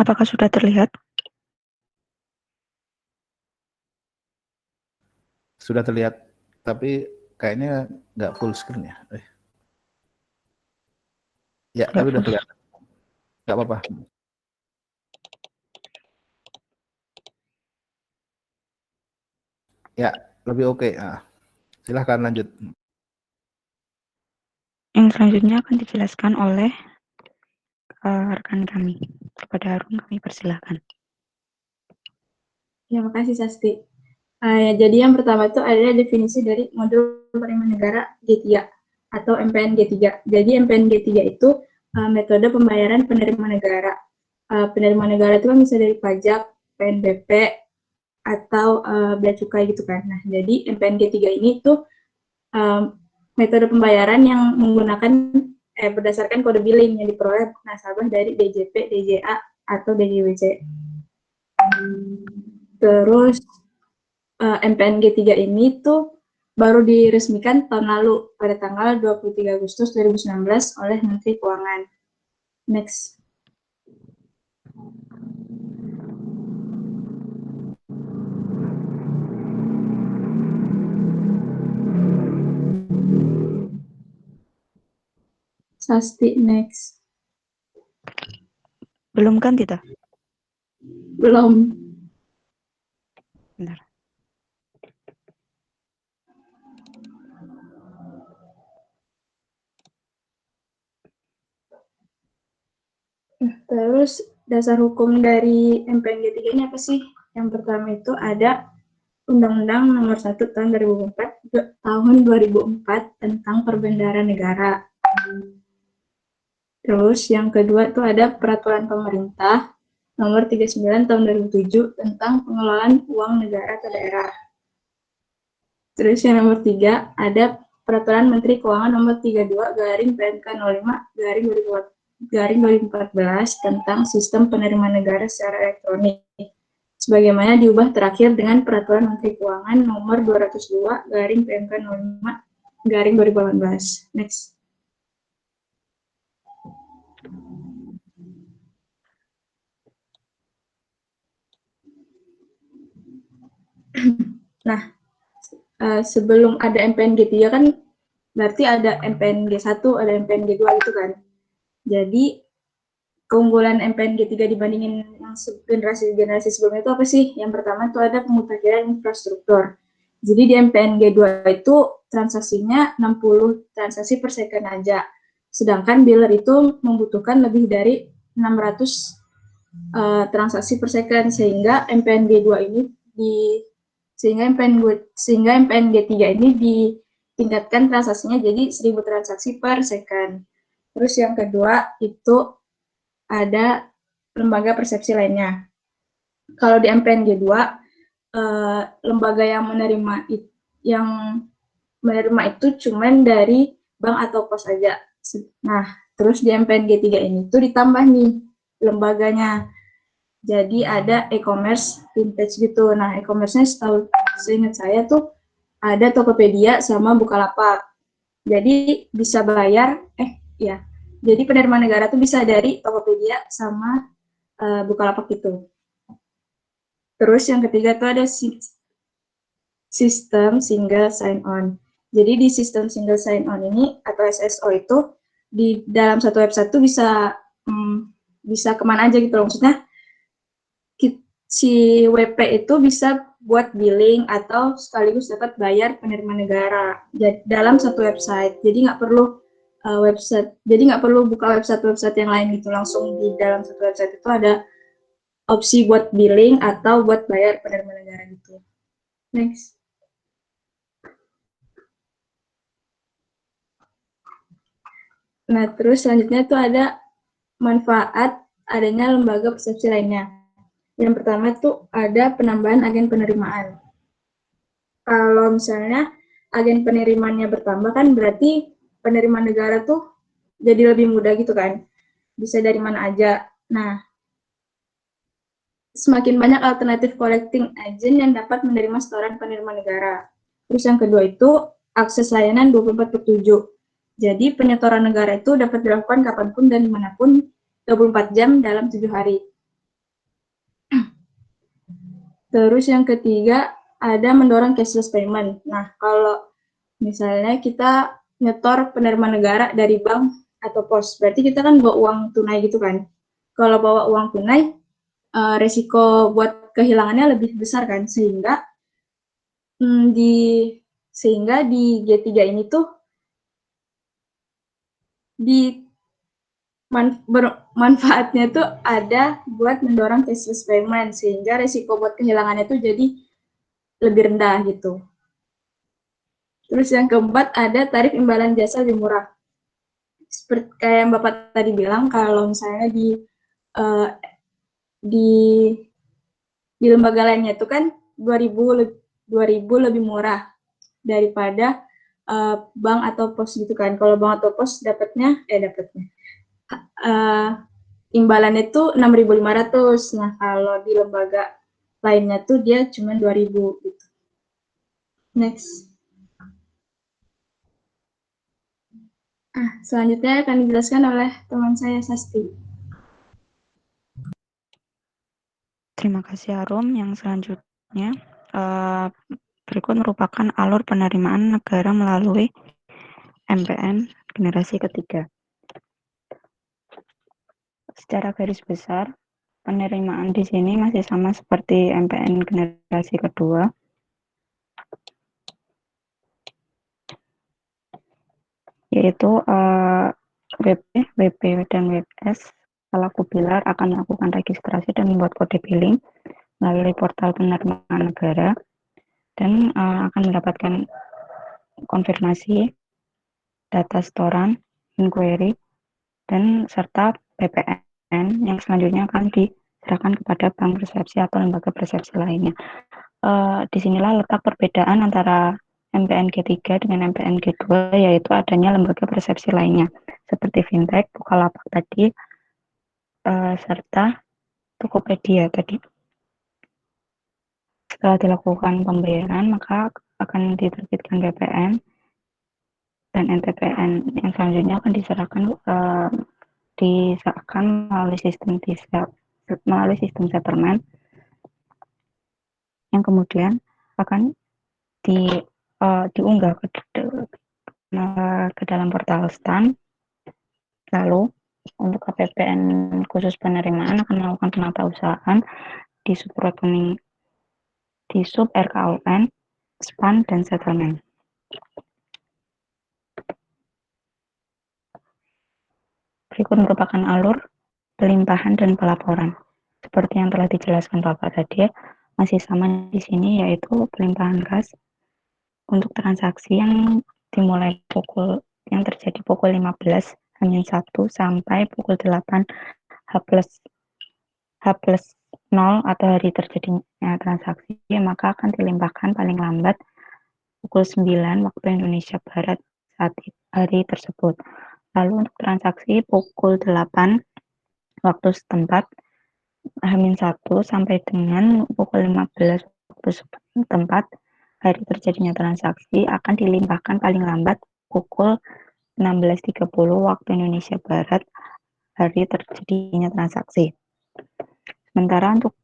Apakah sudah terlihat? Sudah terlihat, tapi kayaknya nggak full screen ya. Ya, tapi udah kelihatan. Nggak apa-apa. Ya, lebih oke. Silahkan lanjut. Yang selanjutnya akan dijelaskan oleh rekan kami. Kepada Harun kami persilahkan. Ya, makasih Sasti. Jadi yang pertama itu ada definisi dari modul penerimaan negara G3 atau MPN G3. Jadi MPN G3 itu metode pembayaran penerimaan negara. Penerimaan negara itu kan bisa dari pajak, PNBP, atau bea cukai gitu kan. Nah, jadi MPN G3 ini tuh metode pembayaran yang menggunakan berdasarkan kode billing yang diperoleh nasabah dari DJP, DJA, atau DJWC. Terus MPN G3 ini tuh baru diresmikan tahun lalu pada tanggal 23 Agustus 2019 oleh Menteri Keuangan. Next. Sasti, next. Belum kan Tita? Belum. Bentar. Terus dasar hukum dari MPN G3 ini apa sih? Yang pertama itu ada Undang-Undang Nomor 1 Tahun 2004 tentang Perbendaharaan Negara. Terus yang kedua itu ada Peraturan Pemerintah Nomor 39 Tahun 2007 tentang Pengelolaan Uang Negara ke Daerah. Terus yang nomor 3 ada Peraturan Menteri Keuangan Nomor 32/PMK 05/2014 tentang Sistem Penerimaan Negara secara elektronik. Sebagaimana diubah terakhir dengan Peraturan Menteri Keuangan Nomor 202/PMK 05/2018. Next. Nah, sebelum ada MPN G3 kan berarti ada MPN G1, ada MPN G2 gitu kan. Jadi keunggulan MPN G3 dibandingin yang generasi sebelumnya itu apa sih? Yang pertama itu ada pemutahiran infrastruktur. Jadi di MPN G2 itu transaksinya 60 transaksi per second aja. Sedangkan biller itu membutuhkan lebih dari 600 transaksi per second, sehingga MPN G2 ini sehingga MPN G3 ini ditingkatkan transaksinya jadi 1000 transaksi per second. Terus yang kedua itu ada lembaga persepsi lainnya. Kalau di MPN G2, lembaga yang menerima itu cuman dari bank atau pos aja. Nah, terus di MPN G3 ini tuh ditambah nih lembaganya. Jadi ada e-commerce vintage gitu. Nah, e-commerce-nya seingat saya tuh ada Tokopedia sama Bukalapak. Jadi bisa bayar, jadi penerimaan negara tuh bisa dari Tokopedia sama Bukalapak itu. Terus yang ketiga tuh ada sistem single sign-on. Jadi di sistem single sign-on ini atau SSO itu di dalam satu website tuh bisa kemana aja gitu loh. Maksudnya si WP itu bisa buat billing atau sekaligus dapat bayar penerimaan negara dalam satu website. Jadi nggak perlu buka website yang lain gitu, langsung di dalam satu website itu ada opsi buat billing atau buat bayar penerimaan negara gitu. Next. Nah, terus selanjutnya itu ada manfaat adanya lembaga persepsi lainnya. Yang pertama itu ada penambahan agen penerimaan. kalau misalnya agen penerimanya bertambah kan berarti penerimaan negara tuh jadi lebih mudah gitu kan, bisa dari mana aja. Nah, semakin banyak alternatif collecting agent yang dapat menerima setoran penerimaan negara. Terus yang kedua itu akses layanan 24/7. Jadi penyetoran negara itu dapat dilakukan kapanpun dan dimanapun 24 jam dalam 7 hari. Terus yang ketiga, ada mendorong cashless payment. Nah, kalau misalnya kita nyetor penerimaan negara dari bank atau pos, berarti kita kan bawa uang tunai gitu kan. Kalau bawa uang tunai, resiko buat kehilangannya lebih besar kan, sehingga di G3 ini tuh manfaatnya tuh ada buat mendorong cashless payment, sehingga resiko buat kehilangannya tuh jadi lebih rendah gitu. Terus yang keempat ada tarif imbalan jasa lebih murah. Seperti kayak yang Bapak tadi bilang, kalau misalnya di lembaga lainnya itu kan 2.000 lebih murah daripada bank atau pos gitu kan. Kalau bank atau pos dapatnya imbalannya itu 6.500. Nah, kalau di lembaga lainnya tuh dia cuma 2.000 gitu. Next. Selanjutnya akan dijelaskan oleh teman saya Sasti. Terima kasih Arum. Yang selanjutnya berikut merupakan alur penerimaan negara melalui MPN generasi ketiga. Secara garis besar, penerimaan di sini masih sama seperti MPN generasi kedua. Yaitu WP dan WPS selaku pilar akan melakukan registrasi dan membuat kode billing melalui portal penerimaan negara dan akan mendapatkan konfirmasi data setoran, inquiry, dan serta PPN yang selanjutnya akan diserahkan kepada bank persepsi atau lembaga persepsi lainnya. Disinilah letak perbedaan antara MPN G3 dengan MPN G2, yaitu adanya lembaga persepsi lainnya seperti fintech, Bukalapak tadi, serta Tokopedia tadi. Setelah dilakukan pembayaran, maka akan diterbitkan BPN dan NTPN yang selanjutnya akan diserahkan melalui sistem settlement yang kemudian akan diunggah ke dalam portal STAN. Lalu untuk KPPN khusus penerimaan akan melakukan penatausahaan di sub rekening di sub RKUN, SPAN, dan settlement. Berikut merupakan alur pelimpahan dan pelaporan. Seperti yang telah dijelaskan Bapak tadi, masih sama di sini, yaitu pelimpahan kas untuk transaksi yang dimulai yang terjadi pukul 15:01 sampai pukul 8 H+0 atau hari terjadinya transaksi, maka akan dilimpahkan paling lambat pukul 9 waktu Indonesia Barat saat hari tersebut. Lalu untuk transaksi pukul 8 waktu setempat H-1 sampai dengan pukul 15 waktu setempat hari terjadinya transaksi akan dilimpahkan paling lambat pukul 16.30 waktu Indonesia Barat hari terjadinya transaksi. Sementara untuk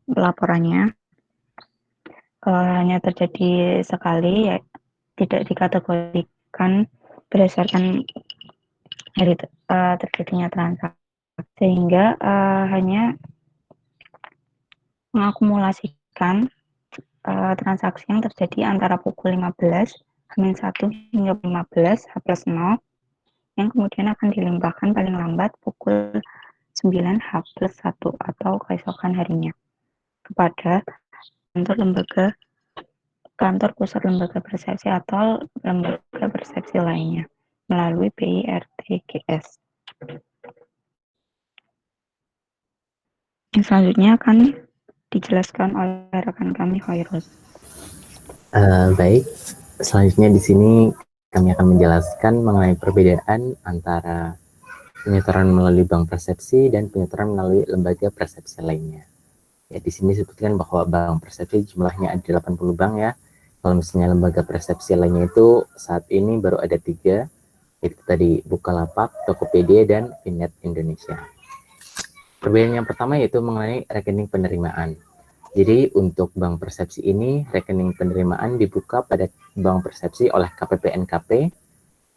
laporannya hanya terjadi sekali, ya, tidak dikategorikan berdasarkan hari terjadinya transaksi, sehingga hanya mengakumulasikan transaksi yang terjadi antara pukul 15 H-1 hingga 15 H+0 yang kemudian akan dilimpahkan paling lambat pukul 9 H+1 atau keesokan harinya kepada kantor pusat lembaga persepsi atau lembaga persepsi lainnya melalui BIRTGS. Yang selanjutnya akan dijelaskan oleh rekan kami Khairul. Baik, selanjutnya di sini kami akan menjelaskan mengenai perbedaan antara penyetoran melalui bank persepsi dan penyetoran melalui lembaga persepsi lainnya. Ya, di sini disebutkan bahwa bank persepsi jumlahnya ada 80 bank ya. Kalau misalnya lembaga persepsi lainnya itu saat ini baru ada 3, yaitu tadi Bukalapak, Tokopedia, dan Finet Indonesia. Perbedaan yang pertama yaitu mengenai rekening penerimaan. Jadi untuk bank persepsi ini, rekening penerimaan dibuka pada bank persepsi oleh KPPNKP,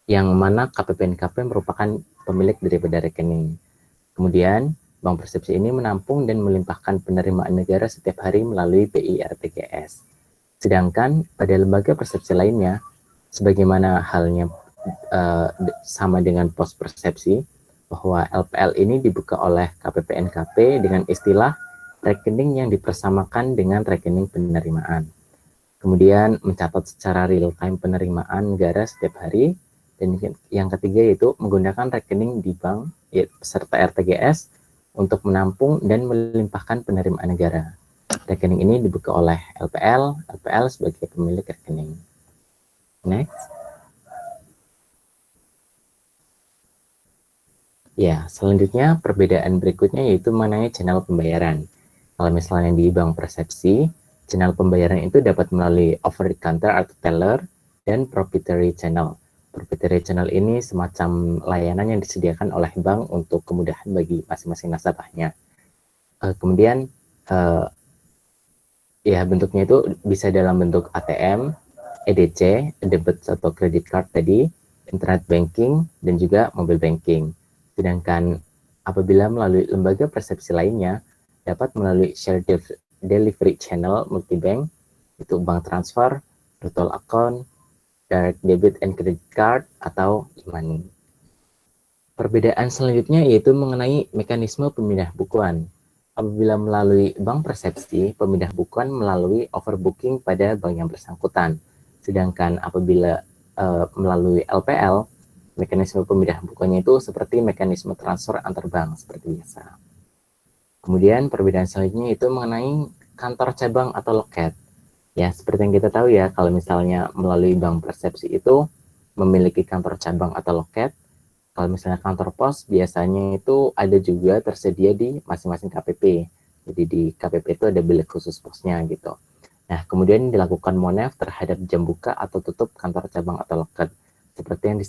yang mana KPPNKP merupakan pemilik daripada rekening. Kemudian, bank persepsi ini menampung dan melimpahkan penerimaan negara setiap hari melalui BI RTGS. Sedangkan pada lembaga persepsi lainnya, sebagaimana halnya sama dengan pos persepsi, bahwa LPL ini dibuka oleh KPPNKP dengan istilah rekening yang dipersamakan dengan rekening penerimaan. Kemudian mencatat secara real time penerimaan negara setiap hari. Dan yang ketiga yaitu menggunakan rekening di bank serta RTGS untuk menampung dan melimpahkan penerimaan negara. Rekening ini dibuka oleh LPL sebagai pemilik rekening. Next. Ya, selanjutnya perbedaan berikutnya yaitu mengenai channel pembayaran. Kalau misalnya di bank persepsi, channel pembayaran itu dapat melalui over the counter atau teller dan proprietary channel. Proprietary channel ini semacam layanan yang disediakan oleh bank untuk kemudahan bagi masing-masing nasabahnya. Kemudian ya bentuknya itu bisa dalam bentuk ATM, EDC, debit atau credit card tadi, internet banking, dan juga mobile banking. Sedangkan apabila melalui lembaga persepsi lainnya, dapat melalui share delivery channel multibank, itu bank transfer, virtual account, direct debit and credit card, atau e-money. Perbedaan selanjutnya yaitu mengenai mekanisme pemindah bukuan. Apabila melalui bank persepsi, pemindah bukuan melalui overbooking pada bank yang bersangkutan. Sedangkan apabila melalui LPL, mekanisme pemindahan bukuannya itu seperti mekanisme transfer antar bank seperti biasa. Kemudian perbedaan selanjutnya itu mengenai kantor cabang atau loket. Ya, seperti yang kita tahu ya, kalau misalnya melalui bank persepsi itu memiliki kantor cabang atau loket. Kalau misalnya kantor pos biasanya itu ada juga tersedia di masing-masing KPP. Jadi di KPP itu ada bilik khusus posnya gitu. Nah, kemudian dilakukan monef terhadap jam buka atau tutup kantor cabang atau loket. Seperti yang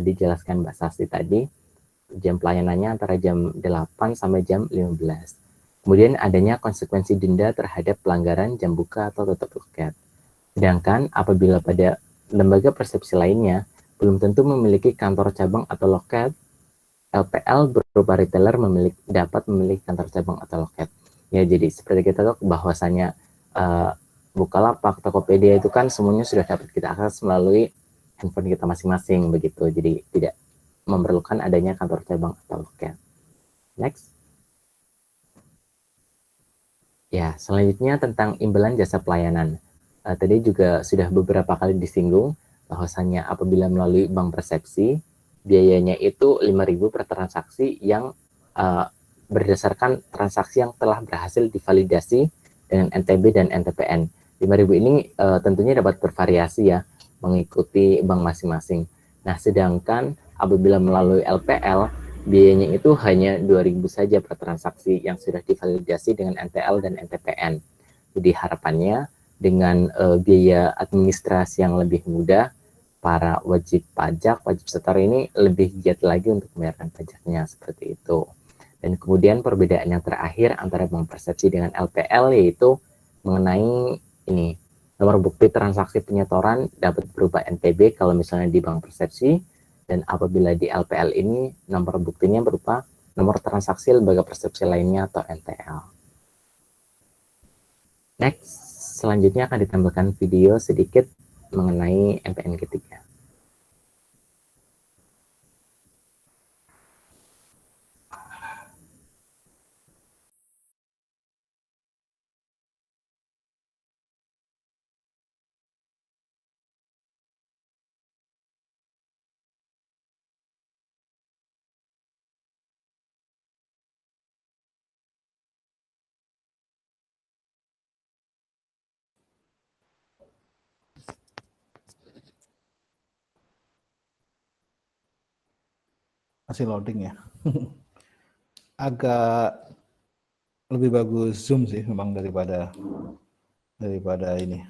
dijelaskan Mbak Sasti tadi, jam pelayanannya antara jam 8 sampai jam 15. Kemudian adanya konsekuensi denda terhadap pelanggaran jam buka atau tutup loket. Sedangkan apabila pada lembaga persepsi lainnya belum tentu memiliki kantor cabang atau loket, LPL berupa retailer dapat memiliki kantor cabang atau loket. Ya, jadi seperti kita tahu bahwasanya Bukalapak, Tokopedia itu kan semuanya sudah dapat kita akses melalui handphone kita masing-masing begitu. Jadi tidak memerlukan adanya kantor cabang atau loket. Next. Ya, selanjutnya tentang imbalan jasa pelayanan. Tadi juga sudah beberapa kali disinggung bahwasannya apabila melalui bank persepsi, biayanya itu 5.000 per transaksi yang berdasarkan transaksi yang telah berhasil divalidasi dengan NTB dan NTPN. 5.000 ini tentunya dapat bervariasi ya, mengikuti bank masing-masing. Nah, sedangkan apabila melalui LPL, biayanya itu hanya 2.000 saja per transaksi yang sudah divalidasi dengan NTL dan NTPN. Jadi harapannya dengan biaya administrasi yang lebih mudah, para wajib pajak, wajib setor ini lebih giat lagi untuk membayarkan pajaknya seperti itu. Dan kemudian perbedaan yang terakhir antara bank persepsi dengan LPL yaitu mengenai ini, nomor bukti transaksi penyetoran dapat berupa NTB kalau misalnya di bank persepsi, dan apabila di LPL ini nomor buktinya berupa nomor transaksi lembaga persepsi lainnya atau NTL. Next, selanjutnya akan ditambahkan video sedikit mengenai MPN ketiga. Masih loading ya. Agak lebih bagus Zoom sih memang daripada ini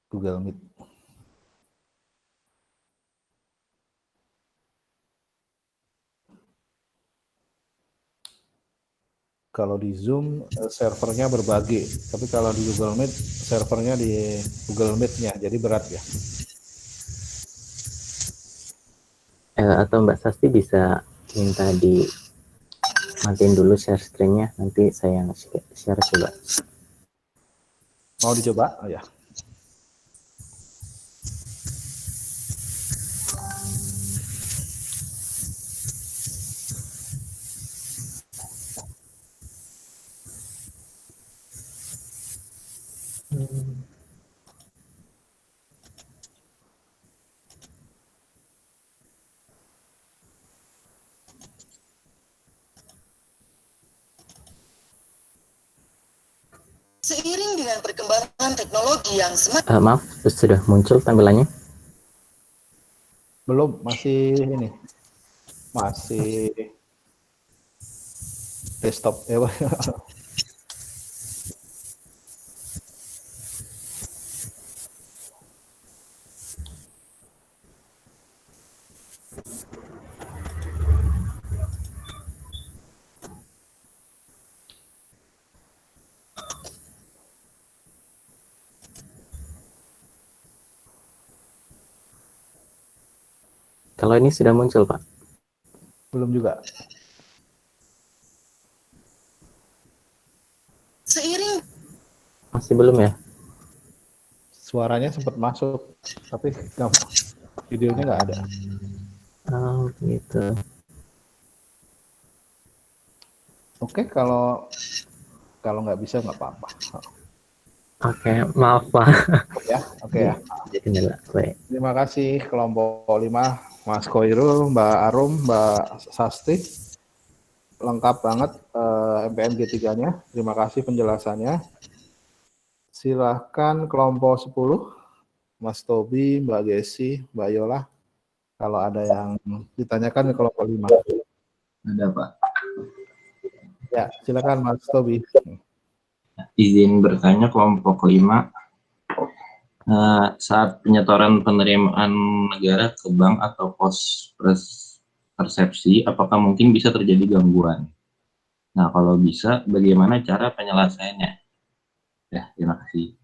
Google Meet. Kalau di Zoom servernya berbagi, tapi kalau di Google Meet servernya di Google Meet-nya, jadi berat ya. Atau Mbak Sasti bisa minta di matiin dulu share screen-nya, nanti saya share coba. Mau dicoba? Oh ya. Seiring dengan perkembangan teknologi yang semakin Maaf, sudah muncul tampilannya? Belum, masih ini. Masih desktop ya, Pak. Kalau ini sudah muncul, Pak? Belum juga. seiring Masih belum ya? Suaranya sempat masuk, tapi videonya nggak ada. Oh, gitu. Oke, kalau nggak bisa nggak apa-apa. Oke, maaf, Pak. Ya, oke ya. Jadi nggak, baik. Terima kasih kelompok 5, Mas Koirul, Mbak Arum, Mbak Sasti. Lengkap banget MPN G3-nya. Terima kasih penjelasannya. Silahkan kelompok 10, Mas Tobi, Mbak Gesi, Mbak Yola. Kalau ada yang ditanyakan ke kelompok 5. Ada, Pak. Ya, silakan Mas Tobi. Izin bertanya kelompok 5. Saat penyetoran penerimaan negara ke bank atau pos persepsi, apakah mungkin bisa terjadi gangguan? Nah, kalau bisa, bagaimana cara penyelesaiannya? Ya, terima kasih.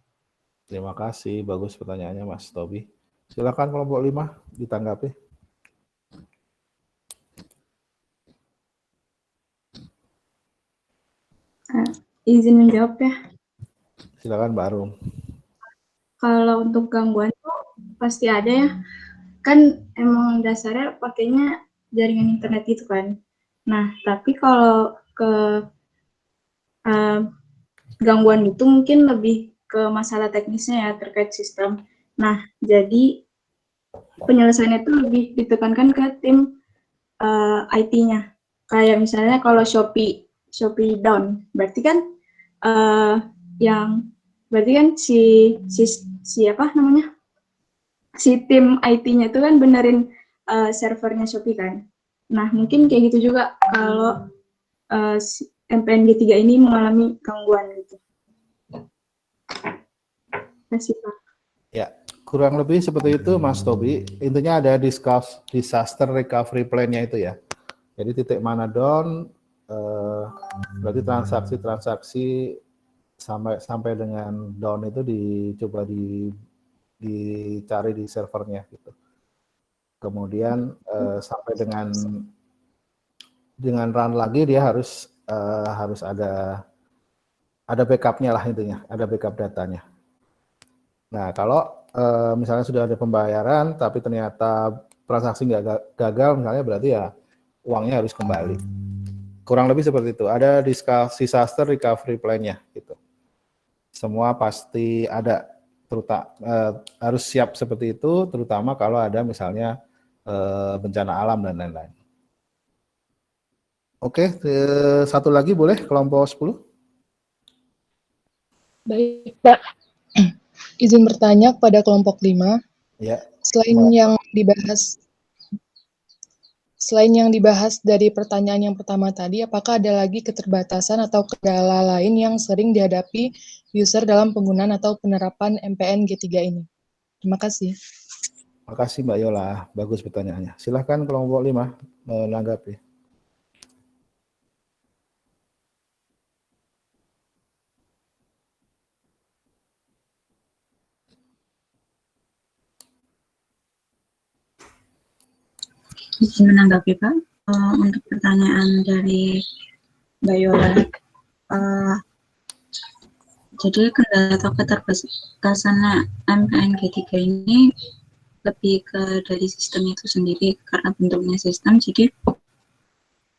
Terima kasih, bagus pertanyaannya Mas Tobi. Silakan kelompok 5 ditanggapi. Izin menjawab ya. Silakan Mbak Arum. Kalau untuk gangguan itu pasti ada ya. Kan emang dasarnya pakainya jaringan internet itu kan. Nah, tapi kalau ke gangguan itu mungkin lebih ke masalah teknisnya ya terkait sistem. Nah, jadi penyelesaiannya itu lebih ditekankan ke tim IT-nya. Kayak misalnya kalau Shopee down, berarti kan si apa namanya, si tim IT-nya itu kan benerin servernya Shopee kan. Nah, mungkin kayak gitu juga kalau MPN G3 ini mengalami gangguan gitu. Terima kasih, Pak. Ya, kurang lebih seperti itu Mas Tobi. Intinya ada disaster recovery plan-nya itu ya. Jadi titik mana down, berarti transaksi-transaksi sampai dengan down itu dicoba dicari di servernya gitu. Kemudian sampai dengan run lagi dia harus ada backup-nya lah intinya, ada backup datanya. Nah, kalau misalnya sudah ada pembayaran tapi ternyata transaksi nggak gagal misalnya, berarti ya uangnya harus kembali. Kurang lebih seperti itu. Ada disaster recovery plan-nya gitu. Semua pasti ada, harus siap seperti itu, terutama kalau ada misalnya bencana alam dan lain-lain. Oke, satu lagi boleh kelompok 10? Baik, Pak. Izin bertanya kepada kelompok 5. Ya. Selain yang dibahas Selain yang dibahas dari pertanyaan yang pertama tadi, apakah ada lagi keterbatasan atau kendala lain yang sering dihadapi user dalam penggunaan atau penerapan MPN G3 ini? Terima kasih. Terima kasih Mbak Yola, bagus pertanyaannya. Silahkan kelompok 5 menanggapi. Izin menanggapi Pak, untuk pertanyaan dari Mbak Yola, jadi kendala atau keterbatasan MPN G3 ini lebih ke dari sistem itu sendiri, karena bentuknya sistem, jadi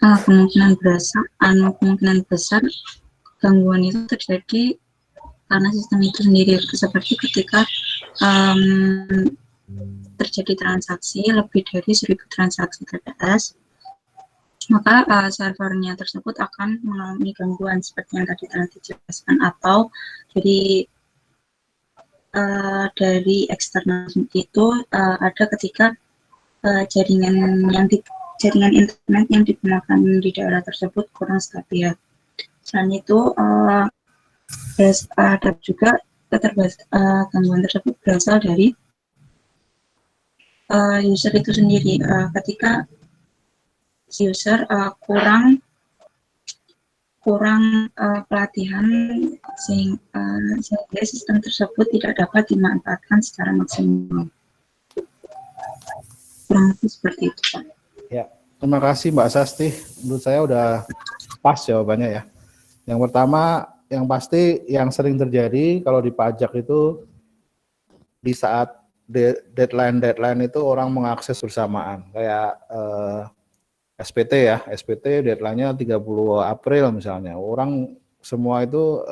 kemungkinan besar gangguan itu terjadi karena sistem itu sendiri, seperti ketika terjadi transaksi lebih dari 1000 transaksi TPS, maka servernya tersebut akan mengalami gangguan seperti yang tadi telah dijelaskan, atau dari eksternal itu ada ketika jaringan internet yang digunakan di daerah tersebut kurang stabil. Selain itu ada juga gangguan tersebut berasal dari user itu sendiri, ketika user kurang pelatihan sehingga sistem tersebut tidak dapat dimanfaatkan secara maksimal. Kurang lebih seperti itu, Pak. Ya, terima kasih Mbak Sasti. Menurut saya udah pas jawabannya ya. Yang pertama, yang pasti yang sering terjadi kalau di pajak itu di saat deadline itu orang mengakses bersamaan. Kayak SPT ya, SPT deadline-nya 30 April misalnya. Orang semua itu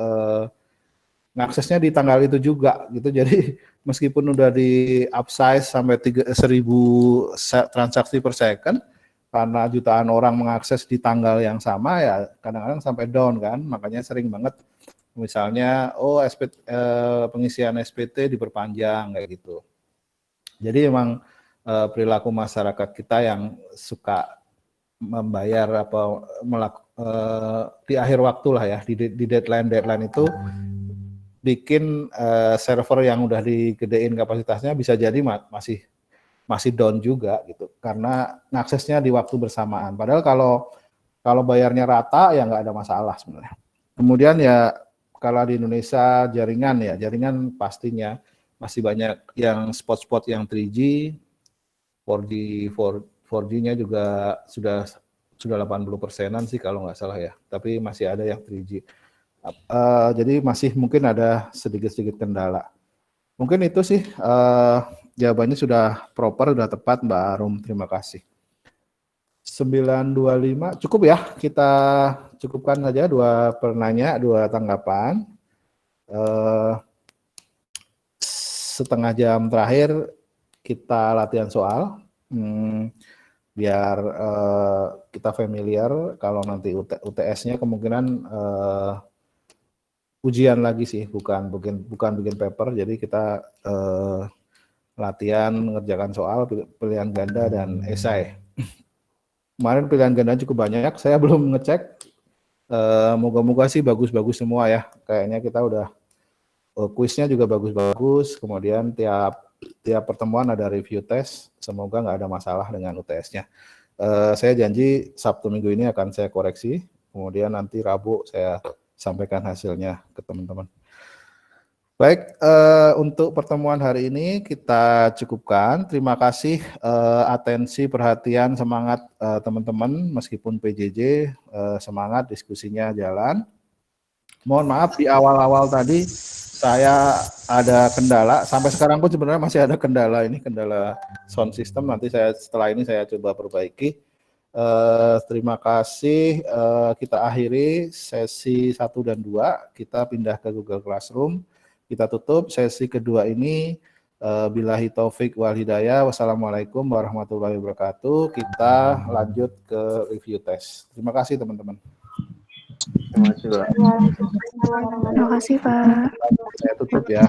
ngaksesnya di tanggal itu juga gitu. Jadi meskipun udah di upsize sampai 1000 transaksi per second, karena jutaan orang mengakses di tanggal yang sama ya kadang-kadang sampai down kan. Makanya sering banget misalnya pengisian SPT diperpanjang kayak gitu. Jadi memang perilaku masyarakat kita yang suka membayar di akhir waktu lah ya, di deadline itu bikin server yang udah digedein kapasitasnya bisa jadi masih down juga gitu, karena aksesnya di waktu bersamaan. Padahal kalau bayarnya rata ya nggak ada masalah sebenarnya. Kemudian ya kalau di Indonesia jaringan pastinya masih banyak yang spot-spot yang 3G, 4G-nya juga sudah 80%-an sih kalau nggak salah ya, tapi masih ada yang 3G. Jadi masih mungkin ada sedikit-sedikit kendala. Mungkin itu sih jawabannya sudah proper, sudah tepat Mbak Arum, terima kasih. 925 cukup ya, kita cukupkan saja 2 tanggapan. Setengah jam terakhir kita latihan soal, biar kita familiar. Kalau nanti UTS-nya kemungkinan ujian lagi sih, bukan bikin paper. Jadi kita latihan mengerjakan soal pilihan ganda dan esai. Kemarin pilihan ganda cukup banyak, saya belum ngecek. Moga-moga sih bagus-bagus semua ya. Kayaknya kita udah kuisnya juga bagus-bagus, kemudian tiap pertemuan ada review tes, semoga nggak ada masalah dengan UTS-nya. Saya janji Sabtu minggu ini akan saya koreksi, kemudian nanti Rabu saya sampaikan hasilnya ke teman-teman. Baik, untuk pertemuan hari ini kita cukupkan. Terima kasih atensi, perhatian, semangat teman-teman, meskipun PJJ, semangat diskusinya jalan. Mohon maaf di awal-awal tadi saya ada kendala, sampai sekarang pun sebenarnya masih ada kendala sound system. Nanti setelah ini saya coba perbaiki. Terima kasih. Kita akhiri sesi 1 dan 2, kita pindah ke Google Classroom. Kita tutup sesi kedua ini. Billahi taufik wal hidayah. Wassalamualaikum warahmatullahi wabarakatuh. Kita lanjut ke review tes. Terima kasih teman-teman. Terima kasih Pak. Saya tutup ya.